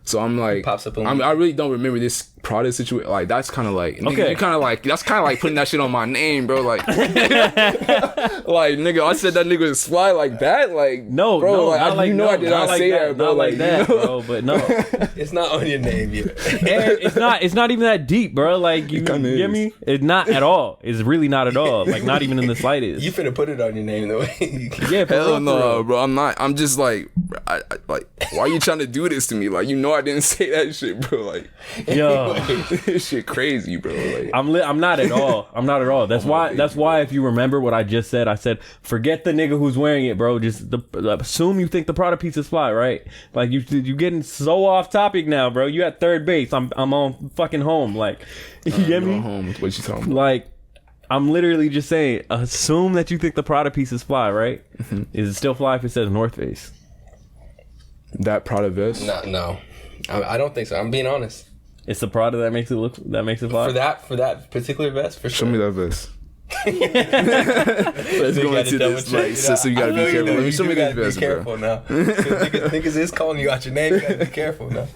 so I'm like Pops up on I really don't remember this Prada situation. Like that's kind of like nigga, Okay. you kind of like that's kind of like putting that shit on my name, bro. Like like nigga, I said that nigga was fly like that. Like No, bro, no, like, not I, like you know no, I did not like say that, bro. Not like that, you know? bro. But no, It's not on your name yet. and it's not even that deep, bro. Like you kinda get is. me? It's not at all. It's really not at all. Like not even in the slightest. You finna put it on your name the way. Yeah, for Hell real, no, for real. bro. I'm not. I'm just like, I like, why are you trying to do this to me? Like, you know, I didn't say that shit, bro. Like, Yo, this shit crazy, bro. Like, I'm not at all. I'm not at all. That's why. baby, That's why. If you remember what I just said, I said forget the nigga who's wearing it, bro. Just assume you think the Prada piece is fly, right? Like you getting so off topic now, bro. You at third base. I'm on fucking home. Like you get going me? home. What you talking about? Like I'm literally just saying, assume that you think the Prada piece is fly, right? Mm-hmm. Is it still fly if it says North Face? That Prada vest? No. I don't think so. I'm being honest. It's the Prada that makes it fly. For that particular vest, for Show sure. me that vest. Let's go into this. Like, so you gotta be careful. Let me show me this vest, bro. Careful now. Niggas is calling you out your name. You gotta be careful now.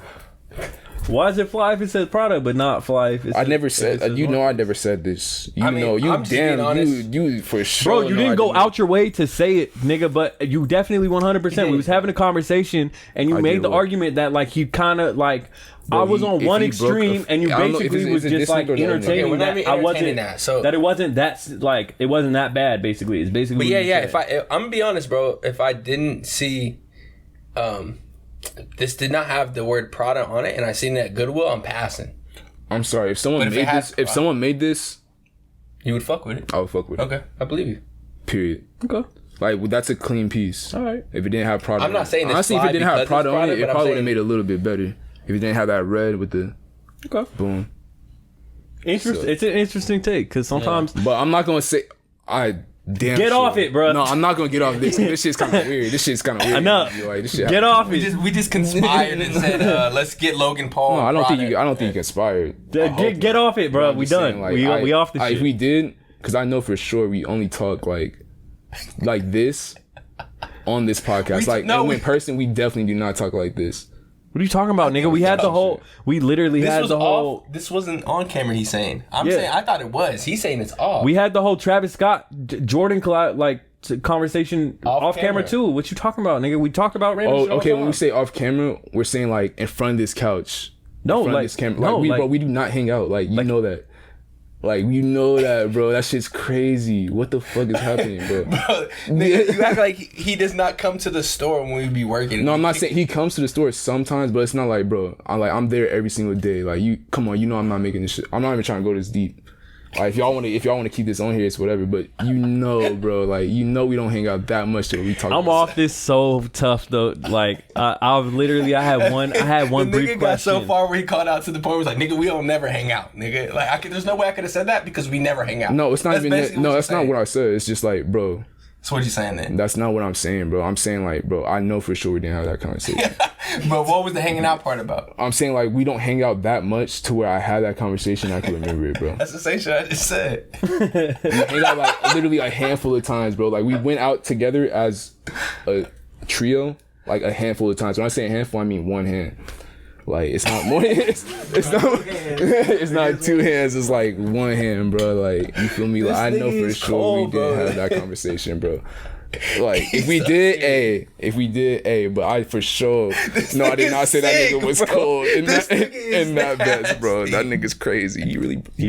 Why is it fly if it says Prada, but not fly if it says... I never said, I never said this. I'm just being honest. You for sure. Bro, you didn't go out your way to say it, nigga, but you definitely 100%. We was having a conversation, and you made the argument that, like, he kind of, like, I was on one extreme, and you basically was just, like, entertaining that I wasn't... That it wasn't that, like, it wasn't that bad, basically. It's basically... But yeah, if I'm gonna be honest, bro, if I didn't see... this did not have the word Prada on it, and I seen it at Goodwill, I'm passing. I'm sorry. If someone made this, you would fuck with it. I would fuck with it. Okay, I believe you. Period. Okay. Like, well, that's a clean piece. All right. If it didn't have Prada, I'm not saying this. Honestly, if it didn't have Prada on it, it probably would have saying... made it a little bit better. If it didn't have that red with the boom. Interesting. It's an interesting take because sometimes. But I'm not gonna say Get off it, bro. No, I'm not gonna get off this. This shit's kind of weird. Enough. Like, this shit get off it. We just conspired and said, let's get Logan Paul. No, I don't think you conspired. Get off it, bro. We done. Saying, like, we off the shit. If we did, because I know for sure we only talk like this on this podcast. In person, we definitely do not talk like this. What are you talking about, nigga? We had the whole... We literally had the whole... This wasn't on camera, he's saying. I'm saying, I thought it was. He's saying it's off. We had the whole Travis Scott, Jordan conversation off camera too. What you talking about, nigga? We talked about random shit. Okay, when we say off camera, we're saying like in front of this couch. No, like... This camera. Bro, we do not hang out. Like, you know that. Like, you know that, bro. That shit's crazy. What the fuck is happening, bro? Bro, nigga, you act like he does not come to the store when we be working. No, I'm not saying he comes to the store sometimes, but it's not like, bro, I'm there every single day. Like, come on, you know I'm not making this shit. I'm not even trying to go this deep. Like, if y'all want to keep this on here, it's whatever. But you know, bro, like, you know we don't hang out that much till we talk. I'm off this so tough though. Like, I had one the brief nigga question. Got so far where he called out to the point where he was like, nigga, we don't never hang out, nigga. Like, there's no way I could have said that because we never hang out. No, it's not even that. No, that's not what I said. It's just like, bro. So what you saying then? That's not what I'm saying, bro. I'm saying like, bro, I know for sure we didn't have that conversation. But what was the hanging out part about? I'm saying like we don't hang out that much to where I had that conversation. I can remember it, bro. That's the same shit I just said. We hang out like literally a handful of times, bro. Like we went out together as a trio like a handful of times. When I say a handful, I mean one hand. Like it's not more. It's not two hands. It's like one hand, bro. Like you feel me? Like I know for sure we didn't have that conversation, bro. Like if we did, but I for sure I did not say that nigga was cold in that vest, bro. That nigga's crazy. You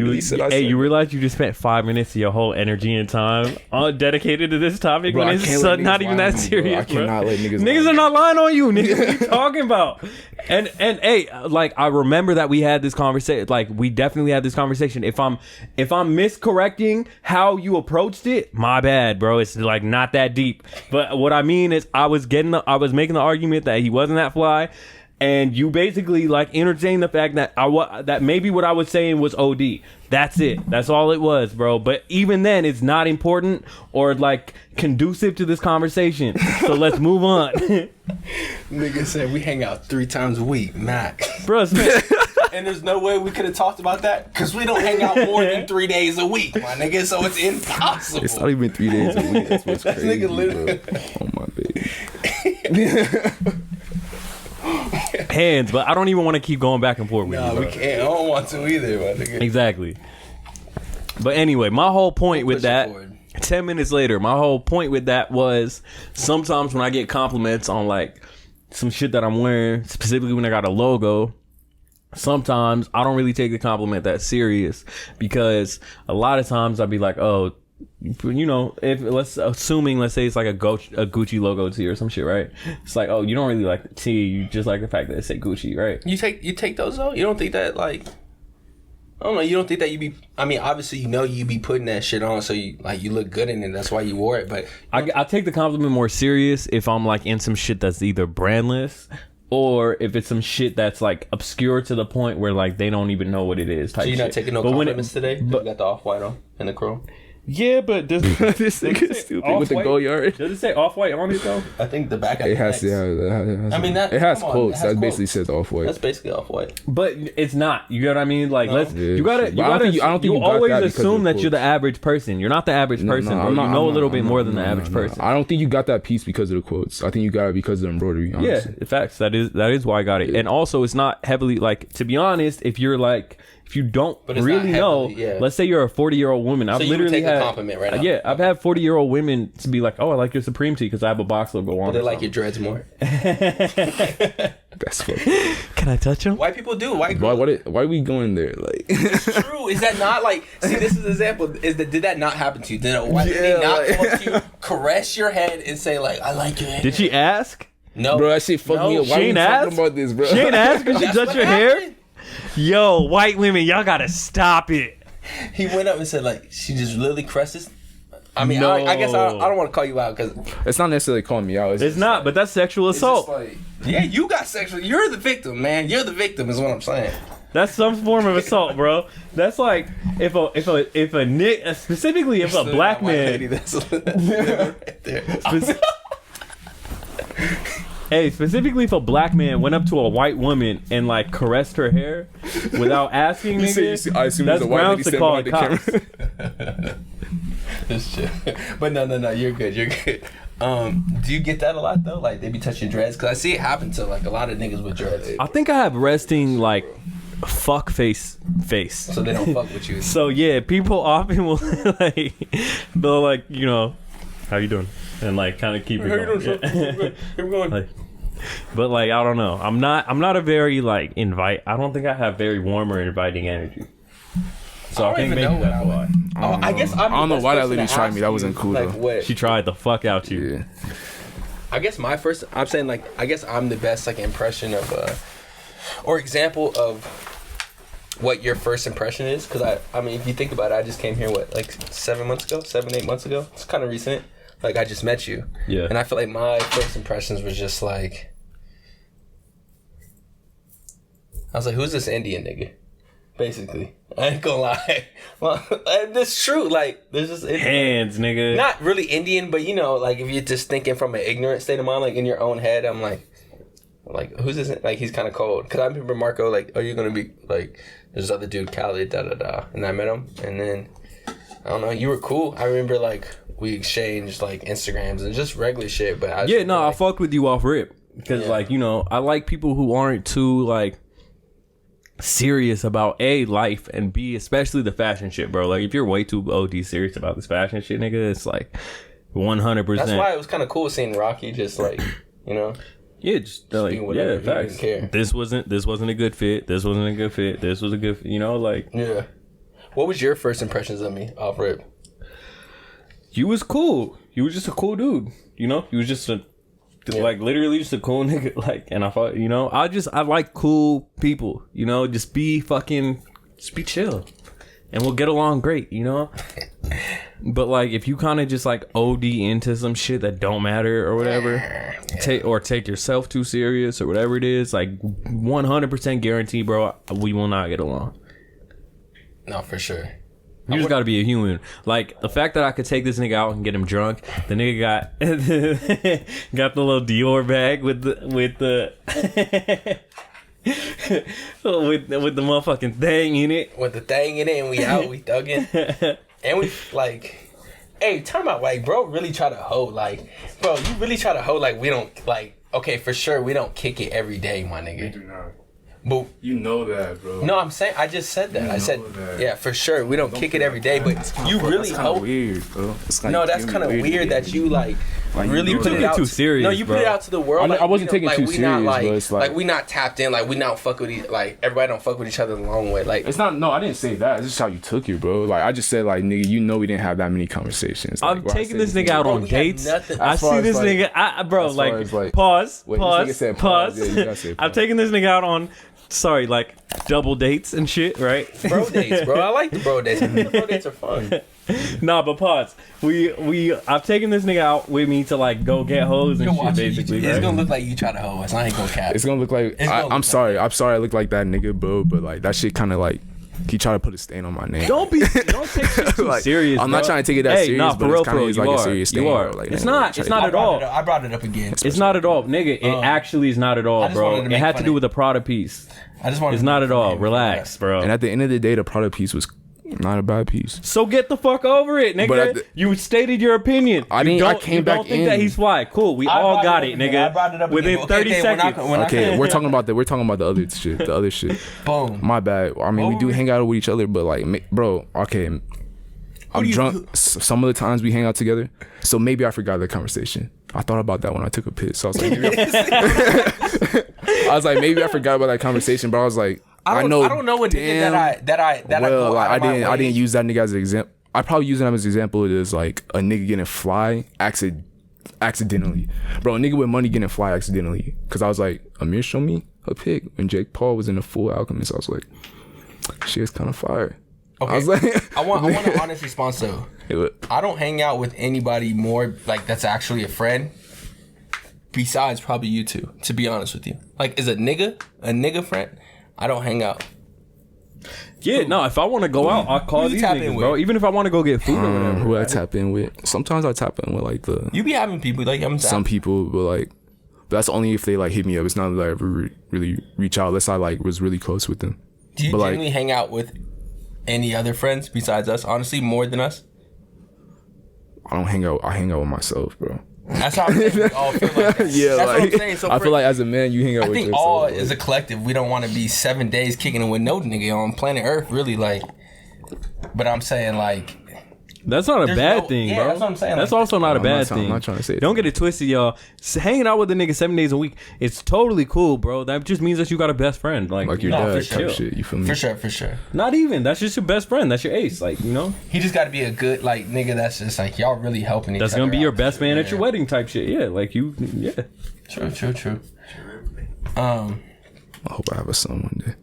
really said I said. You realize you just spent 5 minutes of your whole energy and time dedicated to this topic, bro, when it's not even that serious. I cannot let niggas. Niggas are not lying on you, nigga. What are you talking about? And hey, like I remember that we had this conversation. Like we definitely had this conversation. If I'm miscorrecting how you approached it, my bad, bro. It's like not that deep. But what I mean is I was making the argument that he wasn't that fly, and you basically like entertained the fact that that maybe what I was saying was OD. That's it. That's all it was, bro. But even then, it's not important or like conducive to this conversation. So let's move on. Nigga said we hang out 3 times a week, max. Bro, and there's no way we could have talked about that because we don't hang out more than 3 days a week, my nigga. So it's impossible. It's not even 3 days a week. That's what's crazy, nigga literally. bro. Oh my baby. hands, but I don't even want to keep going back and forth with you. Nah, we can't. I don't want to either, my nigga. Exactly. But anyway, my whole point with that, 10 minutes later, my whole point with that was sometimes when I get compliments on like some shit that I'm wearing, specifically when I got a logo, sometimes I don't really take the compliment that serious, because a lot of times I'd be like, oh, you know, if let's say it's like a Gucci logo tee or some shit, right? It's like, oh, you don't really like the tee, you just like the fact that it say Gucci, right? You take those though? You don't think that, like, I don't know, you don't think that you be, I mean, obviously you know you be putting that shit on so you like, you look good in it, that's why you wore it, but I take the compliment more serious if I'm like in some shit that's either brandless or if it's some shit that's like obscure to the point where like they don't even know what it is type. So you're not taking no compliments today? But you got the off-white on and the chrome? Yeah, but does This nigga stupid with the Off-White? go yard. Does it say Off-White on it though? I think the back. It has, yeah. I mean, that. It has come on, quotes it has that basically quotes. says Off-White. That's basically Off-White. But it's not. You know what I mean? Like, No. let's. Yeah, You gotta. shit. You But I don't gotta. think you- I don't think You you got always that because of assume the that you're the quotes. average person. You're not the average person, bro. You know a little bit more than the average person. I don't think you got that piece because of the quotes. I think you got it because of the embroidery. Yeah, Honestly. in fact, that is why I got it. Yeah. And also, it's not heavily like, to be honest, if you don't But it's really not know, heavily, yeah. let's say you're a 40-year-old woman. I've So you would literally take a had compliment right now. Yeah, I've had 40-year-old women to be like, "Oh, I like your Supreme tee because I have a box logo on." But they or like your something." dreads more. That's funny. Can I touch them? White people do. White Why? girls. Why are we going there? Like, True. Is that not like? See, this is an example. Did that not happen to you? Did a white lady not come up to you, caress your head, and say like, "I like your hair"? Did she ask? No, bro, that shit fucked me up. Why are we Shane talking asked? about this, bro? She ain't ask because she That's touched what your hair. happened. Yo, white women, y'all gotta stop it. He went up and said like, she just literally caresses. I mean, No. I guess I don't want to call you out because It's not necessarily calling me out. It's just not, but that's sexual assault. like, yeah, you got sexual. You're the victim, man. You're the victim, is what I'm saying. That's some form of assault, bro. That's like if a nick, specifically if a black man. That's right there. Hey, specifically if a black man went up to a white woman and like caressed her hair without asking, You nigga, say- you see- I assume that's there's a white lady grounds to standing call behind the the cops. This shit. But no, you're good. You're good. Do you get that a lot though? Like they be touching dreads? Cause I see it happen to like a lot of niggas with dreads, I think I have resting like fuck face. so they don't fuck with you. So yeah, people often will like they'll like, you know, how you doing? And like kind of keep it going. Keep going. Like, but like I don't know. I'm not a very like I don't think I have very warm or inviting energy. So I think maybe that's why. Oh, I guess I'm I don't the know best why that person lady to tried ask me. That you, wasn't cool, like, though. what? She tried the fuck out you. Yeah. I guess I'm saying like I guess I'm the best like impression of or example of what your first impression is, because I mean if you think about it, I just came here like 8 months ago. It's kind of recent. Like I just met you. Yeah. And I feel like my first impressions was just like I was like, who's this Indian nigga? Basically. I ain't gonna lie. Well, that's true. Like, there's just Hands, nigga. not really Indian, but you know, like if you're just thinking from an ignorant state of mind, like in your own head, I'm like who's this? Like he's kind of cold. Cause I remember Marco, like, are you gonna be like? There's this other dude, KHALID, da da da, and I met him, and then I don't know, you were cool. I remember like we exchanged like Instagrams and just regular shit. But I Yeah, no, I fucked with you off rip because Yeah. like, you know, I like people who aren't too like serious about A, life, and B, especially the fashion shit, bro. Like if you're way too OD serious about this fashion shit, nigga, it's like 100%. That's why it was kind of cool seeing Rocky just like, you know. Yeah, just like, do whatever, yeah, he facts. didn't care. This wasn't a good fit. This wasn't a good fit. This was a good, you know, like Yeah. What was your first impressions of me off rip? you was cool. You was just a cool dude. You know, you was just like literally just a cool nigga. Like, and I thought, you know, I like cool people. You know, just be chill, and we'll get along great. You know. But like, if you kind of just like OD into some shit that don't matter or whatever, take yourself too serious or whatever it is, like 100% guarantee, bro, we will not get along. No, for sure. You just gotta be a human. Like the fact that I could take this nigga out and get him drunk. The nigga got got the little Dior bag with the with the motherfucking thing in it. With the thing in it, and we out, we thugging. And we like, hey, time out, like, bro, really try to hold, like, bro, you really try to hold, like, we don't, like, okay, for sure, we don't kick it every day, my nigga. do not. But You know that, bro. no, I'm saying, I just said that. I said, that. yeah, for sure, we don't kick it every day, but you really That's kind of hold. weird, bro. It's No, that's kind of weird that you like really you put took it it out. too serious, No, you put bro. it out to the world. I wasn't we taking don't- it too we not, serious, like, but it's like- we not tapped in. Like we not fuck with like everybody don't fuck with each other the long way. Like It's not. No, I didn't say that. It's just how you took it, bro. Like I just said, like nigga, you know we didn't have that many conversations. Like, I'm bro, I taking said this nigga out Bro, on we had dates. nothing. I As far see as, this like- nigga, bro, as far like, as, like- pause, Wait, this pause, nigga said pause. pause. Yeah, you gotta say I'm pause. taking this nigga out on, sorry, like double dates and shit, right? bro dates, bro. I like the bro dates. The bro dates are fun. Nah, but pause. I've taken this nigga out with me to like go get hoes and You'll shit, watch it. basically. It's right? gonna look like you try to hoe us. I ain't gonna cap. It's gonna look like It's gonna look I'm sorry. I'm sorry. I look like that nigga, bro. But like that shit kind of like He tried to put a stain on my name. Don't take shit too Like, serious. I'm not bro. trying to take it that hey, serious, nah, but for it's kind real, of like a serious stain. You are. Bro. Like, It's not at all. I brought it up again. It's not at all, nigga. It actually is not at all, just bro. wanted to It make had to fun do of- with the Prada piece. I just wanted It's to not make at fun of all. him for Relax, that. bro. And at the end of the day, the product piece was not a bad piece. So get the fuck over it, But nigga. You stated your opinion. I You didn't- I don't- came you back don't think in. that he's fly. Cool. We I all brought got it it, up again. I brought it nigga. up Within again. 30 Okay, we're not seconds. gonna- we're not Okay, gonna- we're talking about the other shit. The other shit. Boom. My bad. I mean, we do hang out with each other, but like, bro, okay. I'm do you drunk. do? Some of the times we hang out together, so maybe I forgot the conversation. I thought about that when I took a piss. So I was like, maybe I forgot about that conversation. But I was like, I know. I don't know what nigga that I go out of my way. I didn't use that nigga as an example. I probably use him as an example as like a nigga getting fly accidentally. Bro, a nigga with money getting fly accidentally. Cause I was like, Amir, show me a pic when Jake Paul was in the Full Alchemist. I was like, she is kind of fire. Okay. I was like, I want an honest response though. it, I don't hang out with anybody more like that's actually a friend. Besides probably you two, to be honest with you. Like, is a nigga friend? I don't hang out. Yeah, no, if I want to go out, I'll call Who you these tap in niggas, with? bro. Even if I want to go get food or whatever. who I tap in with. Sometimes I tap in with like You be having people like some people, but like, but that's only if they like hit me up. It's not that I ever really reach out unless I like was really close with them. Do you but, like, genuinely hang out with any other friends besides us? Honestly, more than us. I don't hang out. I hang out with myself, bro. That's how we all feel like that. Yeah, That's like what I'm saying. So I for- feel like as a man, you hang out I with think yourself. all like, as a collective, we don't want to be 7 days kicking it with no nigga on planet Earth, really. Like, but I'm saying like, That's not a There's bad no- thing, yeah, bro. that's what I'm saying, That's like- also not a I'm bad not thing. trying to say Don't that. get it twisted, y'all. Hanging out with a nigga 7 days a week, it's totally cool, bro. That just means that you got a best friend. Like your No, dad for type sure. shit. You feel me? for sure. not even. That's just your best friend. That's your ace. Like, you know? He just got to be a good like nigga. That's just like y'all really helping each other. That's gonna be your out. best man at your Yeah. wedding type shit. Yeah, like you yeah. True. I hope I have a son one day.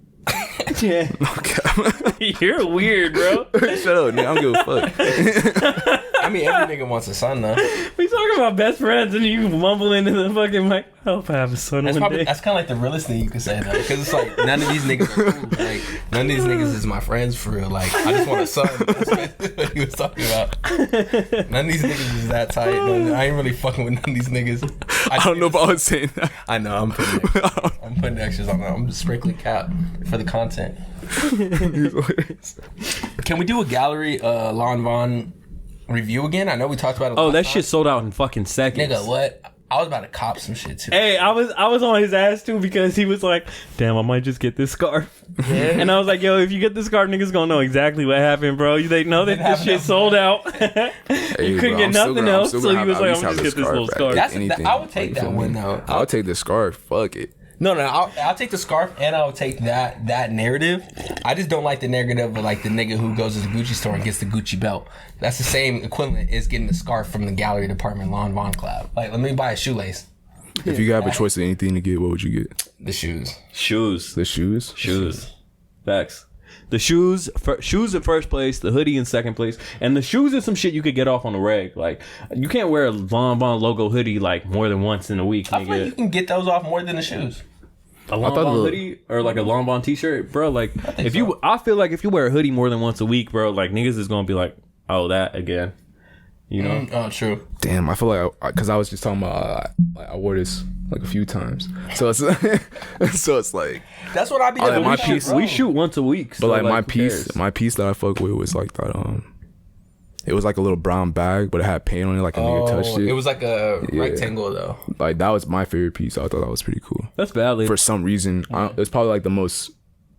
Yeah. Okay. You're weird, bro. Shut up, nigga. I don't give a fuck. I mean, every nigga wants a son though. We talking about best friends and you mumble into the fucking mic. I hope I have a son That's one day. kind of like the realest thing you can say though, because it's like none of these niggas are cool. Like none of these niggas is my friends for real. Like I just want a son. That's what he was talking about. None of these niggas is that tight. No, I ain't really fucking with none of these niggas. I don't know if I was saying that. I know. I'm putting extras on that. I'm just sprinkling cap for the content. Can we do a gallery Lon Von review again? I know we talked about it. Oh, last that time. shit sold out in fucking seconds. Nigga, what? I was about to cop some shit too. Hey, I was on his ass too because he was like, "Damn, I might just get this scarf." Yeah. And I was like, "Yo, if you get this scarf, niggas gonna know exactly what happened, bro. They know that this shit sold out. You couldn't get nothing else, so he was like, "I'm gonna just get this little scarf." That's I would take that one though. I'll take the scarf. Fuck it. No, I'll take the scarf and I'll take that narrative. I just don't like the narrative of like the nigga who goes to the Gucci store and gets the Gucci belt. That's the same equivalent as getting the scarf from the gallery department Lon Von Club. Like, let me buy a shoelace. If you could have a choice of anything to get, what would you get? The shoes. Shoes. The shoes? Facts. The shoes in first place, the hoodie in second place, and the shoes is some shit you could get off on the reg. Like, you can't wear a Lon Von logo hoodie like more than once in a week, I feel like you nigga. can get those off more than the shoes. A Lon thought Von the- hoodie or like a Lon Von t-shirt, bro. Like, think so. I feel like if you wear a hoodie more than once a week, bro, like niggas is gonna be like, oh, that again, you know? Oh, true. Damn, I feel like because I was just talking about I wore this like a few times, so it's it's like, That's what I be like, doing. my with piece- bro. We shoot once a week, but so, like my who cares? piece that I fuck with was like that it was like a little brown bag, but it had paint on it, like a nigga touched it. It was like a Yeah. rectangle though. Like that was my favorite piece. I thought that was pretty cool. That's valid. For some reason, it's probably like the most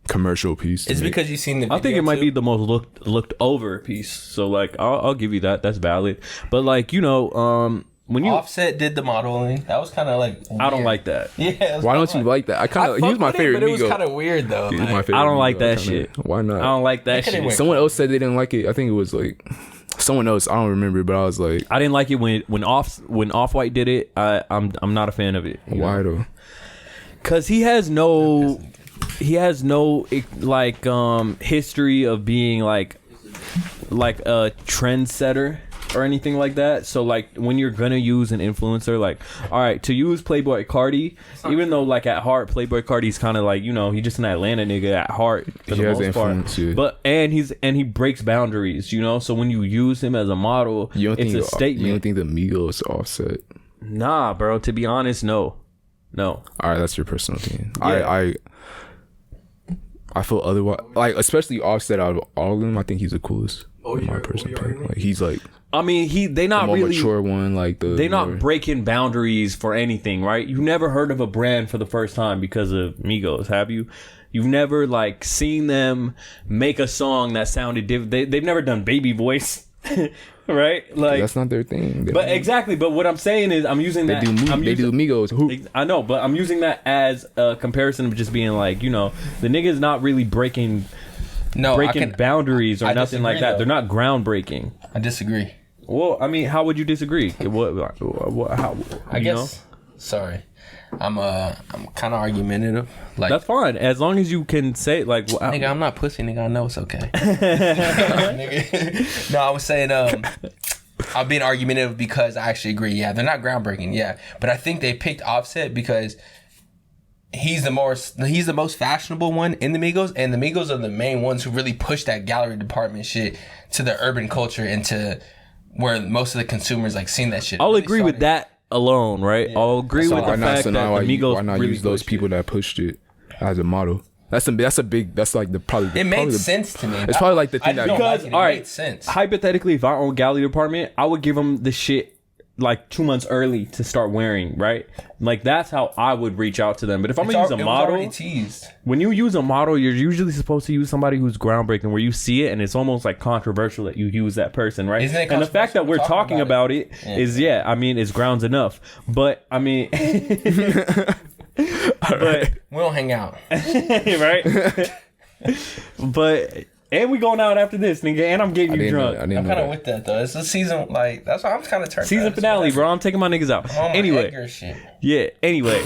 commercial piece. to It's me. because you've seen the video I think it might too? be the most looked over piece. So like, I'll give you that. That's valid. But like, you know, when you, Offset did the modeling. That was kind of like weird. I don't like that. Yeah. it was Why kinda don't you like that? I kind of he was fucked my with it, favorite but it was Migo. kind of weird though. He was Like, my favorite I don't like Migo. that Kinda- shit. Why not? I don't like that could've shit. went- Someone else said they didn't like it. I think it was like someone else. I don't remember, but I was like, I didn't like it when Off-White did it. I'm not a fan of it. you know? why though? Cause he has no like history of being like a trendsetter. or anything like that. So like when you're gonna use an influencer, like all right, to use Playboy Cardi, even though like at heart Playboy Cardi's kind of like, you know, he just an Atlanta nigga at heart for the most part. Yeah. But and he breaks boundaries, you know. So when you use him as a model, it's a statement. You don't think the Migos Offset? Nah, bro. To be honest, no. All right, that's your personal opinion. Yeah. I feel otherwise. Like especially Offset out of all of them, I think he's the coolest. In my personal opinion, like he's like. I mean, they not the more really mature one. Like they not breaking boundaries for anything, right? You never heard of a brand for the first time because of Migos, have you? You've never like seen them make a song that sounded different. They've never done baby voice. Right, like that's not their thing. But exactly. But what I'm saying is, I'm using that. They do Migos. I know, but I'm using that as a comparison of just being like, you know, the nigga's not really breaking boundaries or nothing like that. Though. They're not groundbreaking. I disagree. Well, I mean, how would you disagree? How? I guess. Sorry. I'm kind of argumentative. Like that's fine as long as you can say like, nigga, I'm not pussy, nigga. I know it's okay. No, I was saying, I'm being argumentative because I actually agree. Yeah, they're not groundbreaking. Yeah, but I think they picked Offset because he's the most fashionable one in the Migos, and the Migos are the main ones who really push that gallery department shit to the urban culture and to where most of the consumers like seeing that shit. I'll agree with that alone, right? Yeah. I'll agree with the fact that the Migos why not really use those people that pushed it as a model? That's like the probably. It made sense to me. It's probably like the thing that because it all right, made sense. Hypothetically, if I own gallery department, I would give them the shit like 2 months early to start wearing, right? Like that's how I would reach out to them. But if I'm gonna use a model, when you use a model, you're usually supposed to use somebody who's groundbreaking, where you see it and it's almost like controversial that you use that person, right? And the fact that we're talking about it is, I mean, it's grounds enough. But I mean, but we don't hang out, right? But. And we going out after this, nigga. And I'm getting you drunk. I'm kind of with that though. It's a season like that's why I'm kind of turned. Season finale, bro. I'm taking my niggas out. Anyway, yeah. Anyway,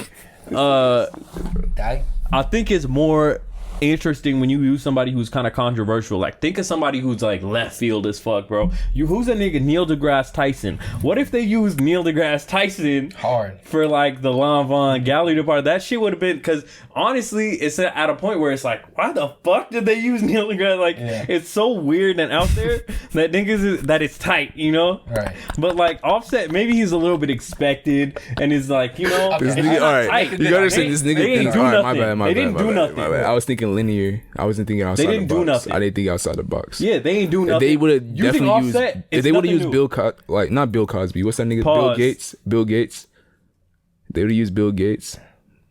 I think it's more interesting when you use somebody who's kind of controversial. Like, think of somebody who's like left field as fuck, bro. Who's a nigga? Neil deGrasse Tyson. What if they used Neil deGrasse Tyson hard for like the Lanvin gallery department? That shit would have been, because honestly, it's at a point where it's like, why the fuck did they use Neil deGrasse? Like, it's so weird and out there that niggas that it's tight, you know? Right. But like Offset, maybe he's a little bit expected and is like, you know, this nigga, all right, you gotta understand this nigga. They didn't do nothing. They didn't do nothing. I was thinking linear. I wasn't thinking outside the box. They didn't do nothing. I didn't think outside the box. Yeah, they ain't do nothing. They would have definitely used. If they would have used not Bill Cosby. What's that nigga? Pause. Bill Gates. They would have used Bill Gates.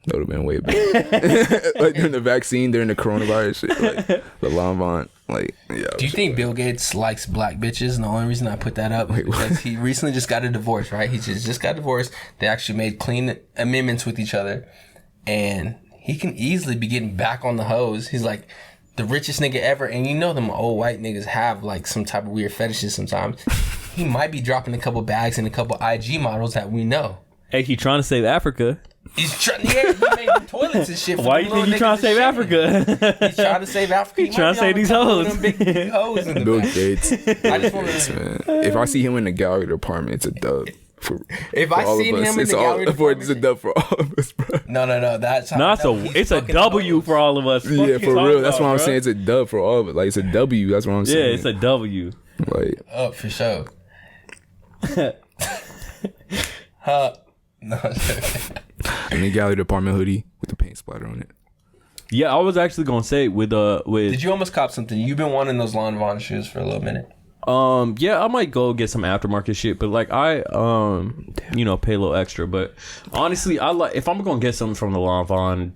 That would have been way better. Like during the vaccine, during the coronavirus shit, like the Lanvin. Like, yeah. Do you think Bill Gates likes black bitches? And the only reason I put that up is because he recently just got a divorce, right? He just got divorced. They actually made clean amendments with each other, and he can easily be getting back on the hoes. He's like the richest nigga ever. And you know them old white niggas have like some type of weird fetishes sometimes. He might be dropping a couple bags and a couple IG models that we know. Hey, he trying to save Africa. He made the toilets and shit. Why you think he trying to save Africa? He's trying to save Africa. He's trying to save these hoes. Big hoes in the Bill back. Gates. I just want to. If I see him in the gallery department, it's a dub. If I seen him in the gallery department, it's a dub for all of us, bro. No. That's how. No, it's a W for all of us. Yeah, for real. That's what I'm saying. It's a dub for all of it. Like, it's a W. That's what I'm saying. Yeah, it's a W. Like, oh, for sure. No. And the gallery department hoodie with the paint splatter on it. Yeah, I was actually gonna say with Did you almost cop something? You've been wanting those Lanvin shoes for a little minute. Yeah, I might go get some aftermarket shit, but like I pay a little extra. But honestly, I like, if I'm gonna get something from the Lanvin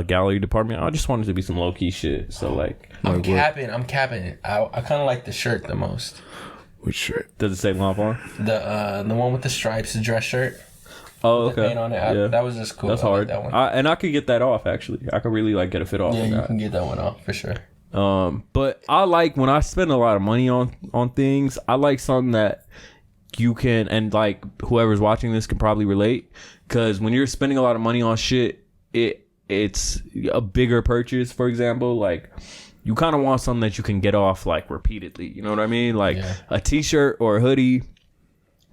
gallery department, I just want it to be some low key shit. So like, I'm capping it. I kind of like the shirt the most. Which shirt? Does it say Lanvin? The one with the stripes, the dress shirt. Oh, okay. Paint on it. Yeah. That was just cool. That's hard. Like that one. And I could get that off, actually. I could really like get a fit off. Yeah, you can get that one off for sure. But I like, when I spend a lot of money on things, I like something that you can, and like whoever's watching this can probably relate, because when you're spending a lot of money on shit, it's a bigger purchase. For example, like, you kind of want something that you can get off like repeatedly. You know what I mean? Like a t-shirt or a hoodie.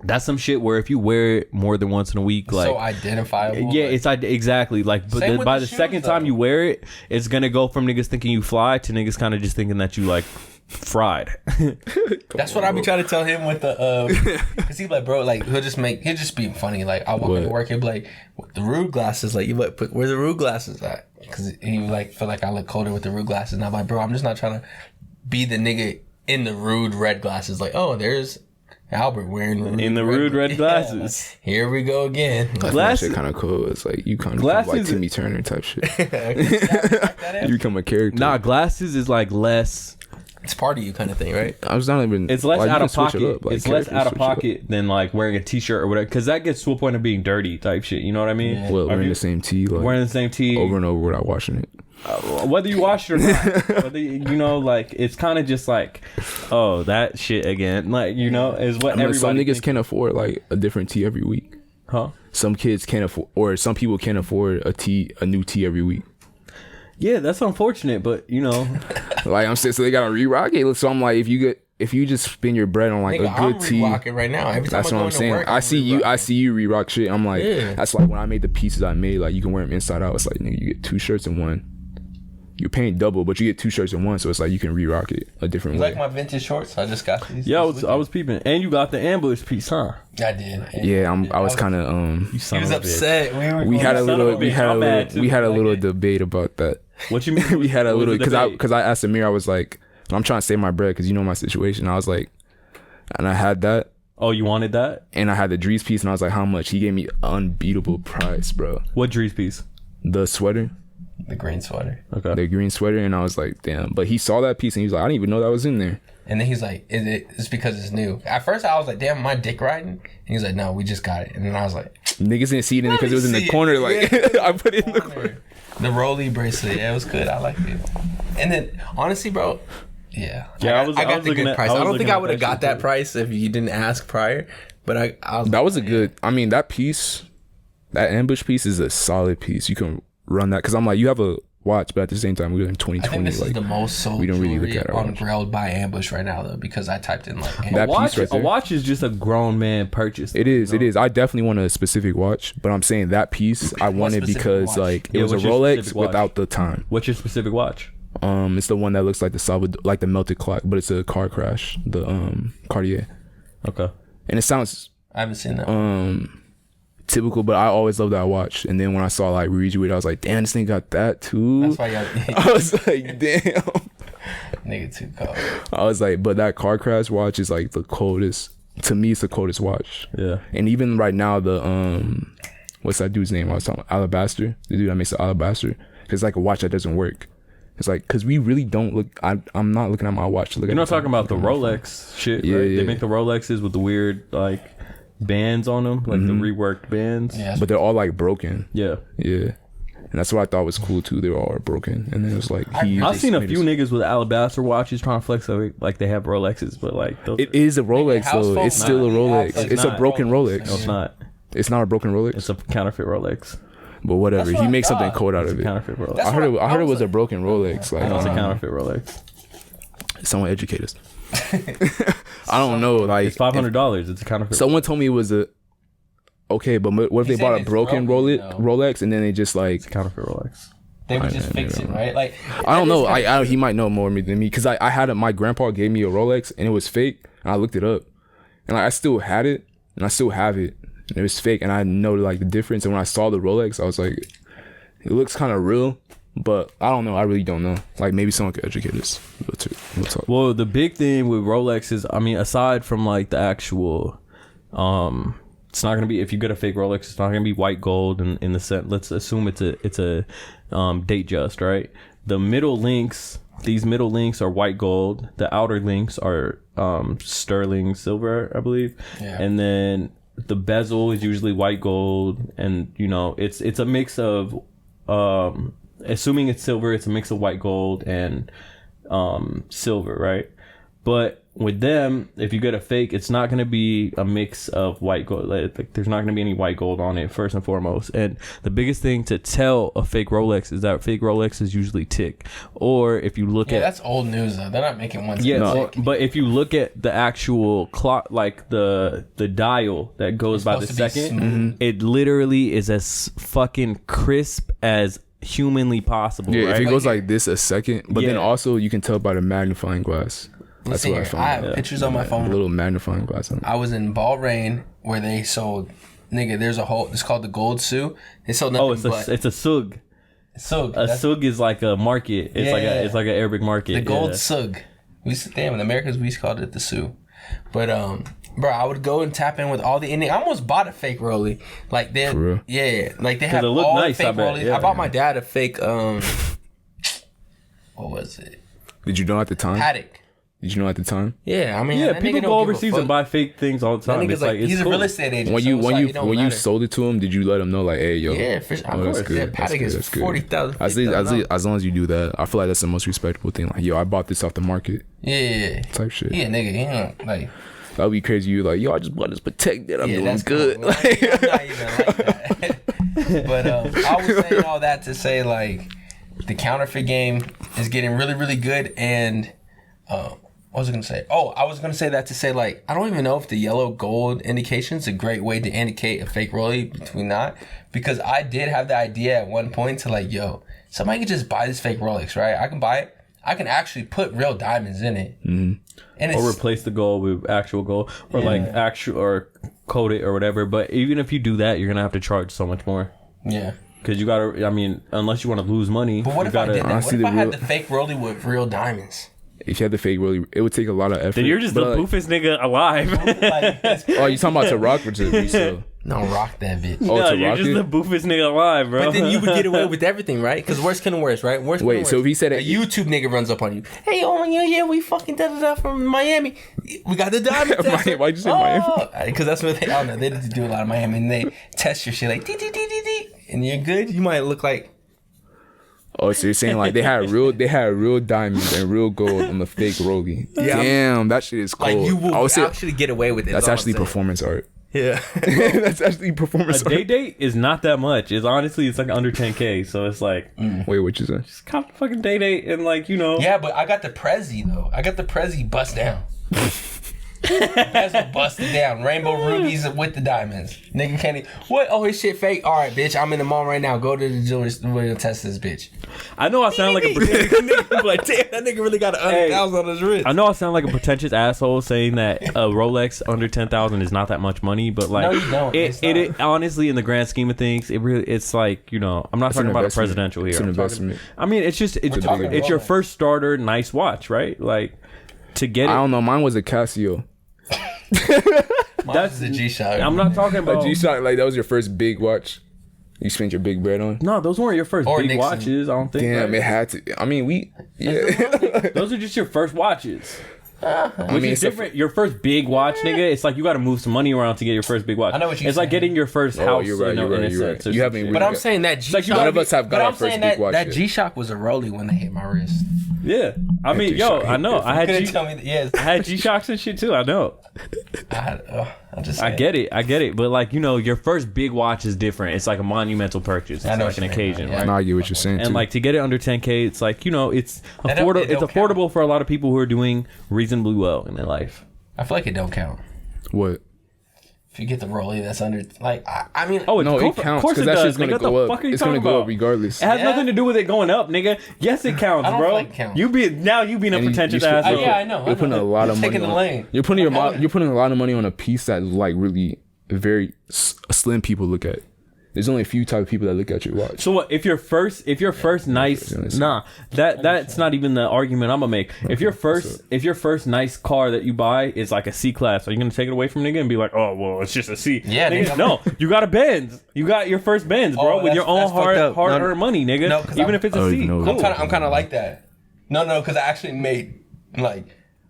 That's some shit where if you wear it more than once in a week, like so identifiable. Yeah, it's exactly like. But by the second time you wear it, it's gonna go from niggas thinking you fly to niggas kind of just thinking that you like fried. That's what I be trying to tell him with the because he like, bro, like he'll just be funny. Like I walk into work, he'll be like, the rude glasses, like you like put where the rude glasses at? Because he like feel like I look colder with the rude glasses, and I'm like, bro, I'm just not trying to be the nigga in the rude red glasses. Like, oh, there's Albert wearing the rude red glasses. Like, here we go again. Glasses kind of cool. It's like you kind of like Timmy Turner type shit. You become a character. Nah, glasses is like less. It's part of you kind of thing, right? I was not even. It's less like, out of pocket. Like, it's less out of pocket than like wearing a t-shirt or whatever, because that gets to a point of being dirty type shit. You know what I mean? Yeah. Well, wearing the same tee, like wearing the same tee over and over without washing it. Whether you wash it or not, whether you know, like it's kind of just like, oh, that shit again, like you know, is what everybody. Some niggas can't afford like a different tee every week. Huh? Some kids can't afford, or some people can't afford a new tee every week. Yeah, that's unfortunate, but you know, like I'm saying, so they gotta re-rock it. So I'm like, if you just spend your bread on like a good tee, I'm re-rocking right now. Every time that's what I'm saying. Work, I see you re-rock shit. I'm like, that's like when I made the pieces I made. Like you can wear them inside out. It's like nigga, you get 2 shirts in one. You're paying double, but you get 2 shirts in one, so it's like you can re-rock it a different way. Like my vintage shorts, I just got these. Yeah, I was peeping, and you got the ambush piece, huh? I did. Yeah, I was kind of He was upset. We had a little debate about that. What you mean? We had a little because I asked Amir, I was like, I'm trying to save my bread because you know my situation. I was like, and I had that. Oh, you wanted that? And I had the Dries piece, and I was like, how much? He gave me unbeatable price, bro. What Dries piece? The sweater. The green sweater. Okay. The green sweater, and I was like, damn. But he saw that piece, and he was like, I didn't even know that was in there. And then he's like, it's because it's new. At first, I was like, damn, am I dick riding? And he's like, no, we just got it. And then I was like, niggas didn't see it because it was in the corner. Like, I put it in the corner. The Rolly bracelet, yeah, it was good. I liked it. And then, honestly, bro, yeah. Yeah, I got the good price. I don't think I would have got that price if you didn't ask prior. But that was a good. I mean, that piece, that ambush piece is a solid piece. You can run that because I'm like, you have a watch, but at the same time, we're in 2020. I think this is the most sold we don't really look at on Grailed by Ambush right now, though, because I typed in like that piece right there. A watch is just a grown man purchase. It is. I definitely want a specific watch, but I'm saying that piece I wanted because watch? Like it was a Rolex without the time. What's your specific watch? It's the one that looks like the melted clock, but it's a car crash. The Cartier. Okay. And it sounds. I haven't seen that. Typical, but I always loved that watch. And then when I saw like Rejuvenate, I was like, damn, this thing got that too. That's why I was like, damn. Nigga too cold. I was like, but that car crash watch is like the coldest. To me, it's the coldest watch. Yeah. And even right now, the what's that dude's name? I was talking about Alabaster. The dude that makes the Alabaster. It's like a watch that doesn't work. It's like, because we really don't look. I'm not looking at my watch to look at. You're not talking about the Rolex shit, yeah, right? Yeah. They make the Rolexes with the weird like bands on them, like the reworked bands. Yeah. But they're all like broken. Yeah. Yeah. And that's what I thought was cool too. They were all broken. And then it was like I've seen a few niggas with Alabaster watches trying to flex like they have Rolexes, but like it is a Rolex though. It's still a Rolex. It's a broken Rolex. No, it's not. It's not a broken Rolex. It's a counterfeit Rolex. But whatever, he makes something cold out of it. Counterfeit Rolex. I heard it was a broken Rolex. Like it's a counterfeit Rolex. Someone educate us. I don't know. Like it's $500. It's a counterfeit. Someone told me it was a. Okay, but what if they bought a broken Rolex and then they just like counterfeit Rolex? They would just fix it, right? Like I don't know. He might know more than me because I had my grandpa gave me a Rolex and it was fake and I looked it up and like I still had it and I still have it and it was fake and I know like the difference and when I saw the Rolex I was like it looks kind of real but I don't know. I really don't know. Like maybe someone could educate us. We'll talk. Well, the big thing with Rolex is I mean aside from like the actual it's not gonna be if you get a fake Rolex. It's not gonna be white gold in the set. Let's assume it's a date just right. The middle links, these middle links are white gold. The outer links are sterling silver, I believe. Yeah. And then the bezel is usually white gold, and you know it's a mix of assuming it's silver, it's a mix of white gold and silver, right? But with them, if you get a fake, it's not going to be a mix of white gold. Like, there's not going to be any white gold on it, first and foremost. And the biggest thing to tell a fake Rolex is that fake Rolex is usually tick. Or if you look at... that's old news, though. They're not making one. Yeah, no. But if you look at the actual clock, like the dial that goes by the second, it literally is as fucking crisp as humanly possible. Yeah, right? if it goes like this a second, but then also you can tell by the magnifying glass. That's what I found. I have pictures on my phone. A little magnifying glass on it. I was in Bahrain where they sold, nigga, there's a whole, it's called the Gold Sue. They sold nothing it's a sug. Sug. A sug is like a market. It's like an Arabic market. The gold sug. Damn, in Americans we used to call it the Sue. But bro, I would go and tap in with all the Indian. I almost bought a fake rollie. Like they, like they have all nice, the fake rollies. I bought my dad a fake. What was it? Did you know at the time? Paddock. Did you know at the time? Yeah, I mean, yeah, people go overseas and buy fake things all the time. It's like, he's cool. a real estate agent. When you sold it to him, did you let him know like, hey, yo? Yeah, of course. Yeah, Paddock is $40,000. As long as you do that, I feel like that's the most respectable thing. Like, yo, I bought this off the market. Yeah. Type shit. Yeah, nigga, like. That'd be crazy. You like, yo, I just bought this protected. I'm doing good. Cool. I'm not even like that. But I was saying all that to say like the counterfeit game is getting really, really good. And what was I gonna say? Oh, I was gonna say that to say like I don't even know if the yellow gold indication is a great way to indicate a fake rollie between not, because I did have the idea at one point to like, yo, somebody can just buy this fake Rolex, right? I can buy it. I can actually put real diamonds in it, and or replace the gold with actual gold, or like actual or coat it or whatever. But even if you do that, you're gonna have to charge so much more. Yeah. Because you gotta, I mean, unless you want to lose money. But what if I did that? What if I had the fake rollie with real diamonds? If you had the fake rollie, it would take a lot of effort. Then you're just the boofest nigga alive. Oh, you talking about to rock or to resell? No, rock that bitch. Oh, no, you're just the boofest nigga alive, bro. But then you would get away with everything, right? Because worse can worse, right? Wait, so if he said a YouTube nigga runs up on you, hey, oh yeah, we fucking da from Miami. We got the diamond tester. Why'd you say Miami? Because that's what they. I don't know. They do a lot of Miami, and they test your shit like dee, and you're good. You might look like. Oh, so you're saying like they had real diamonds and real gold on the fake rollie. Yeah. Damn, that shit is cool. Like you will actually get away with it. That's actually performance art. Yeah. That's actually performance art. A date is not that much. It's like under 10K. So it's like wait, what you say? Just cop the fucking date and like, you know. Yeah, but I got the Prezi though. I got the Prezi bust down. That's what busted down. Rainbow rubies with the diamonds. Nigga can't even, what? Oh, his shit fake? Alright, bitch. I'm in the mall right now. Go to the jewelry store and test this bitch. I know I sound like a pretentious like, damn, that nigga really got 100,000 on his wrist. I know I sound like a pretentious asshole saying that a Rolex under 10,000 is not that much money, but like, no, you don't. It honestly, in the grand scheme of things, it's like, you know, I'm not talking about a presidential here. It's an investment. I mean, it's your first starter, nice watch, right? Like, to get it. I don't know. Mine was a Casio. That's the G-Shock. I'm not talking about a G-Shock. Like that was your first big watch you spent your big bread on. No, those weren't your first big Nixon watches. I don't think. Damn, right? It had to. I mean, those are just your first watches. Which is different. Your first big watch, nigga. It's like you got to move some money around to get your first big watch. I know what you're saying. It's like getting your first house. You're right. You're right. You haven't. But I'm saying that G-Shock. None of us have got our first big watch. That G-Shock was a rollie when they hit my wrist. Yeah, I mean, yo, I know. I had I had G-Shocks and shit too. I know. I get it. But like, you know, your first big watch is different. It's like a monumental purchase. It's like an occasion, right? I get what you're saying. And like to get it under 10K, it's like, you know, it's affordable. It's affordable for a lot of people who are doing reasonably well in their life. I feel like it don't count. What? If you get the rollie that's under, like, I mean, it counts because that shit's gonna go up. It's gonna go up regardless. It has nothing to do with it going up, nigga. Yes, it counts, bro. Like it counts. You being a pretentious asshole. Yeah, I know. You're putting a lot of money. You're putting a lot of money on a piece that like really very slim people look at. There's only a few type of people that look at your watch. So what if your first nice that's not even the argument I'm gonna make. If your first nice car that you buy is like a C class, are you gonna take it away from nigga and be like, oh well, it's just a C? Yeah, nigga, no, you got a Benz. You got your first Benz, bro, with your own hard earned money, nigga. No, even if it's a C. No. Cool. I'm kind of like that. No, because I actually made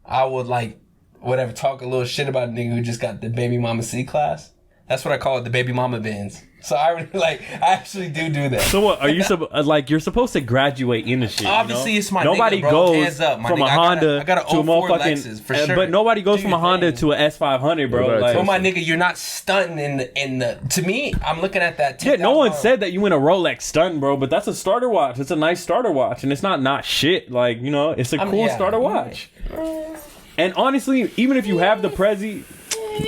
I would like whatever talk a little shit about a nigga who just got the baby mama C class. That's what I call it, the baby mama bins. So I really I actually do that. So what are you like? You're supposed to graduate into shit. Obviously, you know? it's my nobody nigga, bro. goes Hands up, my from nigga. a Honda I got a to a 04 motherfucking Lexus, for sure. But nobody goes Do from a your Honda thing. to a S500, bro. Bro, Like, But my nigga, you're not stunting in the. To me, I'm looking at that. yeah, no one $10,000. said that you in a Rolex stunting, bro. But that's a starter watch. It's a nice starter watch, and it's not shit. Like, you know, it's a cool starter watch. And honestly, even if you have the Prezi.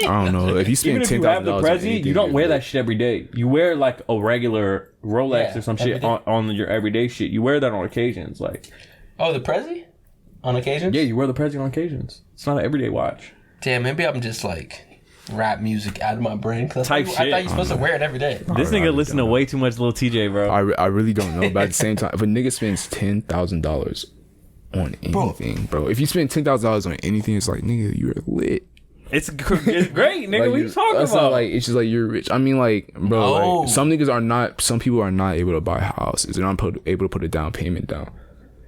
I don't know. If you spend Even if you have the $10,000 Prezi, you don't wear that shit every day. You wear like a regular Rolex or some shit on your everyday shit. You wear that on occasions, like. Oh, the Prezi? On occasion? Yeah, you wear the Prezi on occasions. It's not an everyday watch. Damn, maybe I'm just like rap music out of my brain. I Type thought shit. you're supposed to wear it every day. This nigga listen to way too much Lil TJ, bro. I really don't know. But at the same time, if a nigga spends $10,000 on anything, bro, if you spend $10,000 on anything, it's like, nigga, you're lit. It's great, nigga. Like, what you talking that's about? not like, it's just like you're rich. I mean, like, bro, No. like, some niggas are not. Some people are not able to buy houses. They're not able to put a down payment down.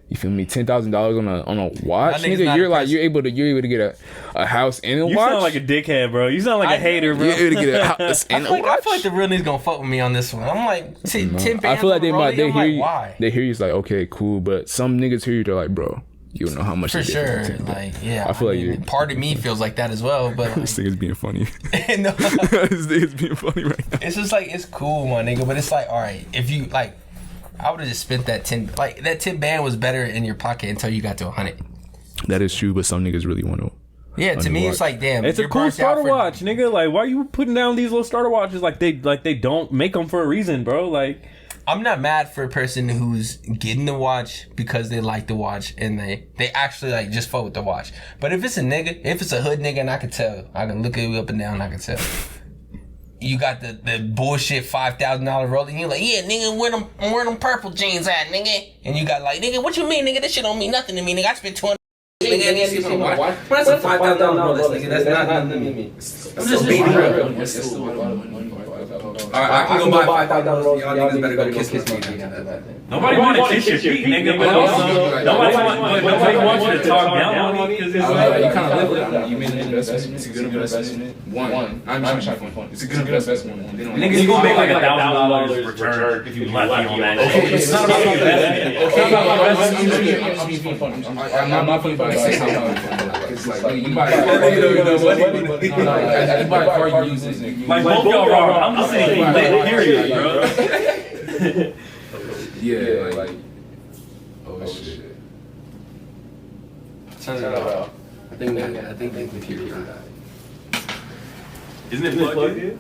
You feel me? $10,000 on a watch, That nigga's nigga. not You're like impressed. you're able to get a house and a You watch. sound like a dickhead, bro. You sound like a hater, bro. You're able to get a house I and feel, a like, I watch. feel like the real niggas gonna fuck with me on this one. I'm like, 10 bands I feel like on Rollie, they I'm hear like, you. why? They hear you. It's like, okay, cool. But some niggas hear you. They're like, bro, you don't know how much. For they get sure. from 10. Like, yeah. I feel like mean, you're- part of me feels like that as well, but like, This nigga's being funny. no, This nigga's being funny right now. it's just like, it's cool, my nigga, but it's like, all right, if you like, I would have just spent that 10, like that 10 band was better in your pocket until you got to 100. That is true, but some niggas really want to. Yeah, to me, it's like, damn, It's a you're cool burnt out starter for- watch, nigga. Like, why are you putting down these little starter watches like they don't make them for a reason, bro? Like, I'm not mad for a person who's getting the watch because they like the watch and they actually like just fuck with the watch. But if it's a nigga, if it's a hood nigga, and I can tell, I can look at you up and down, I can tell. You got the bullshit $5,000 Rolex, and you're like, yeah, nigga, where them purple jeans at, nigga? And you got like, nigga, what you mean, nigga? This shit don't mean nothing to me, nigga. I spent 200. Nigga, and you see my watch. But that's a $5,000 Rolex, nigga. That's not nothing to me. I'm just being real. Alright, I can go buy $5,000. Y'all niggas better go kiss me after that. Nobody want to kiss your feet, nigga, but also nobody wants you to talk down on me because it's like You kind of live with it. You made an investment. It's a good investment. One. I'm trying to find fun. It's a good investment. niggas, you gonna make like $1,000 return if you lucky on that. It's not about investment. I'm just being funny. I'm not funny, but it's like you buy a car, you use it. Like both y'all wrong. I'm listening to lit, period, bro. Yeah, like oh shit. Turn it off. I think they can hear you. Isn't it plugged in?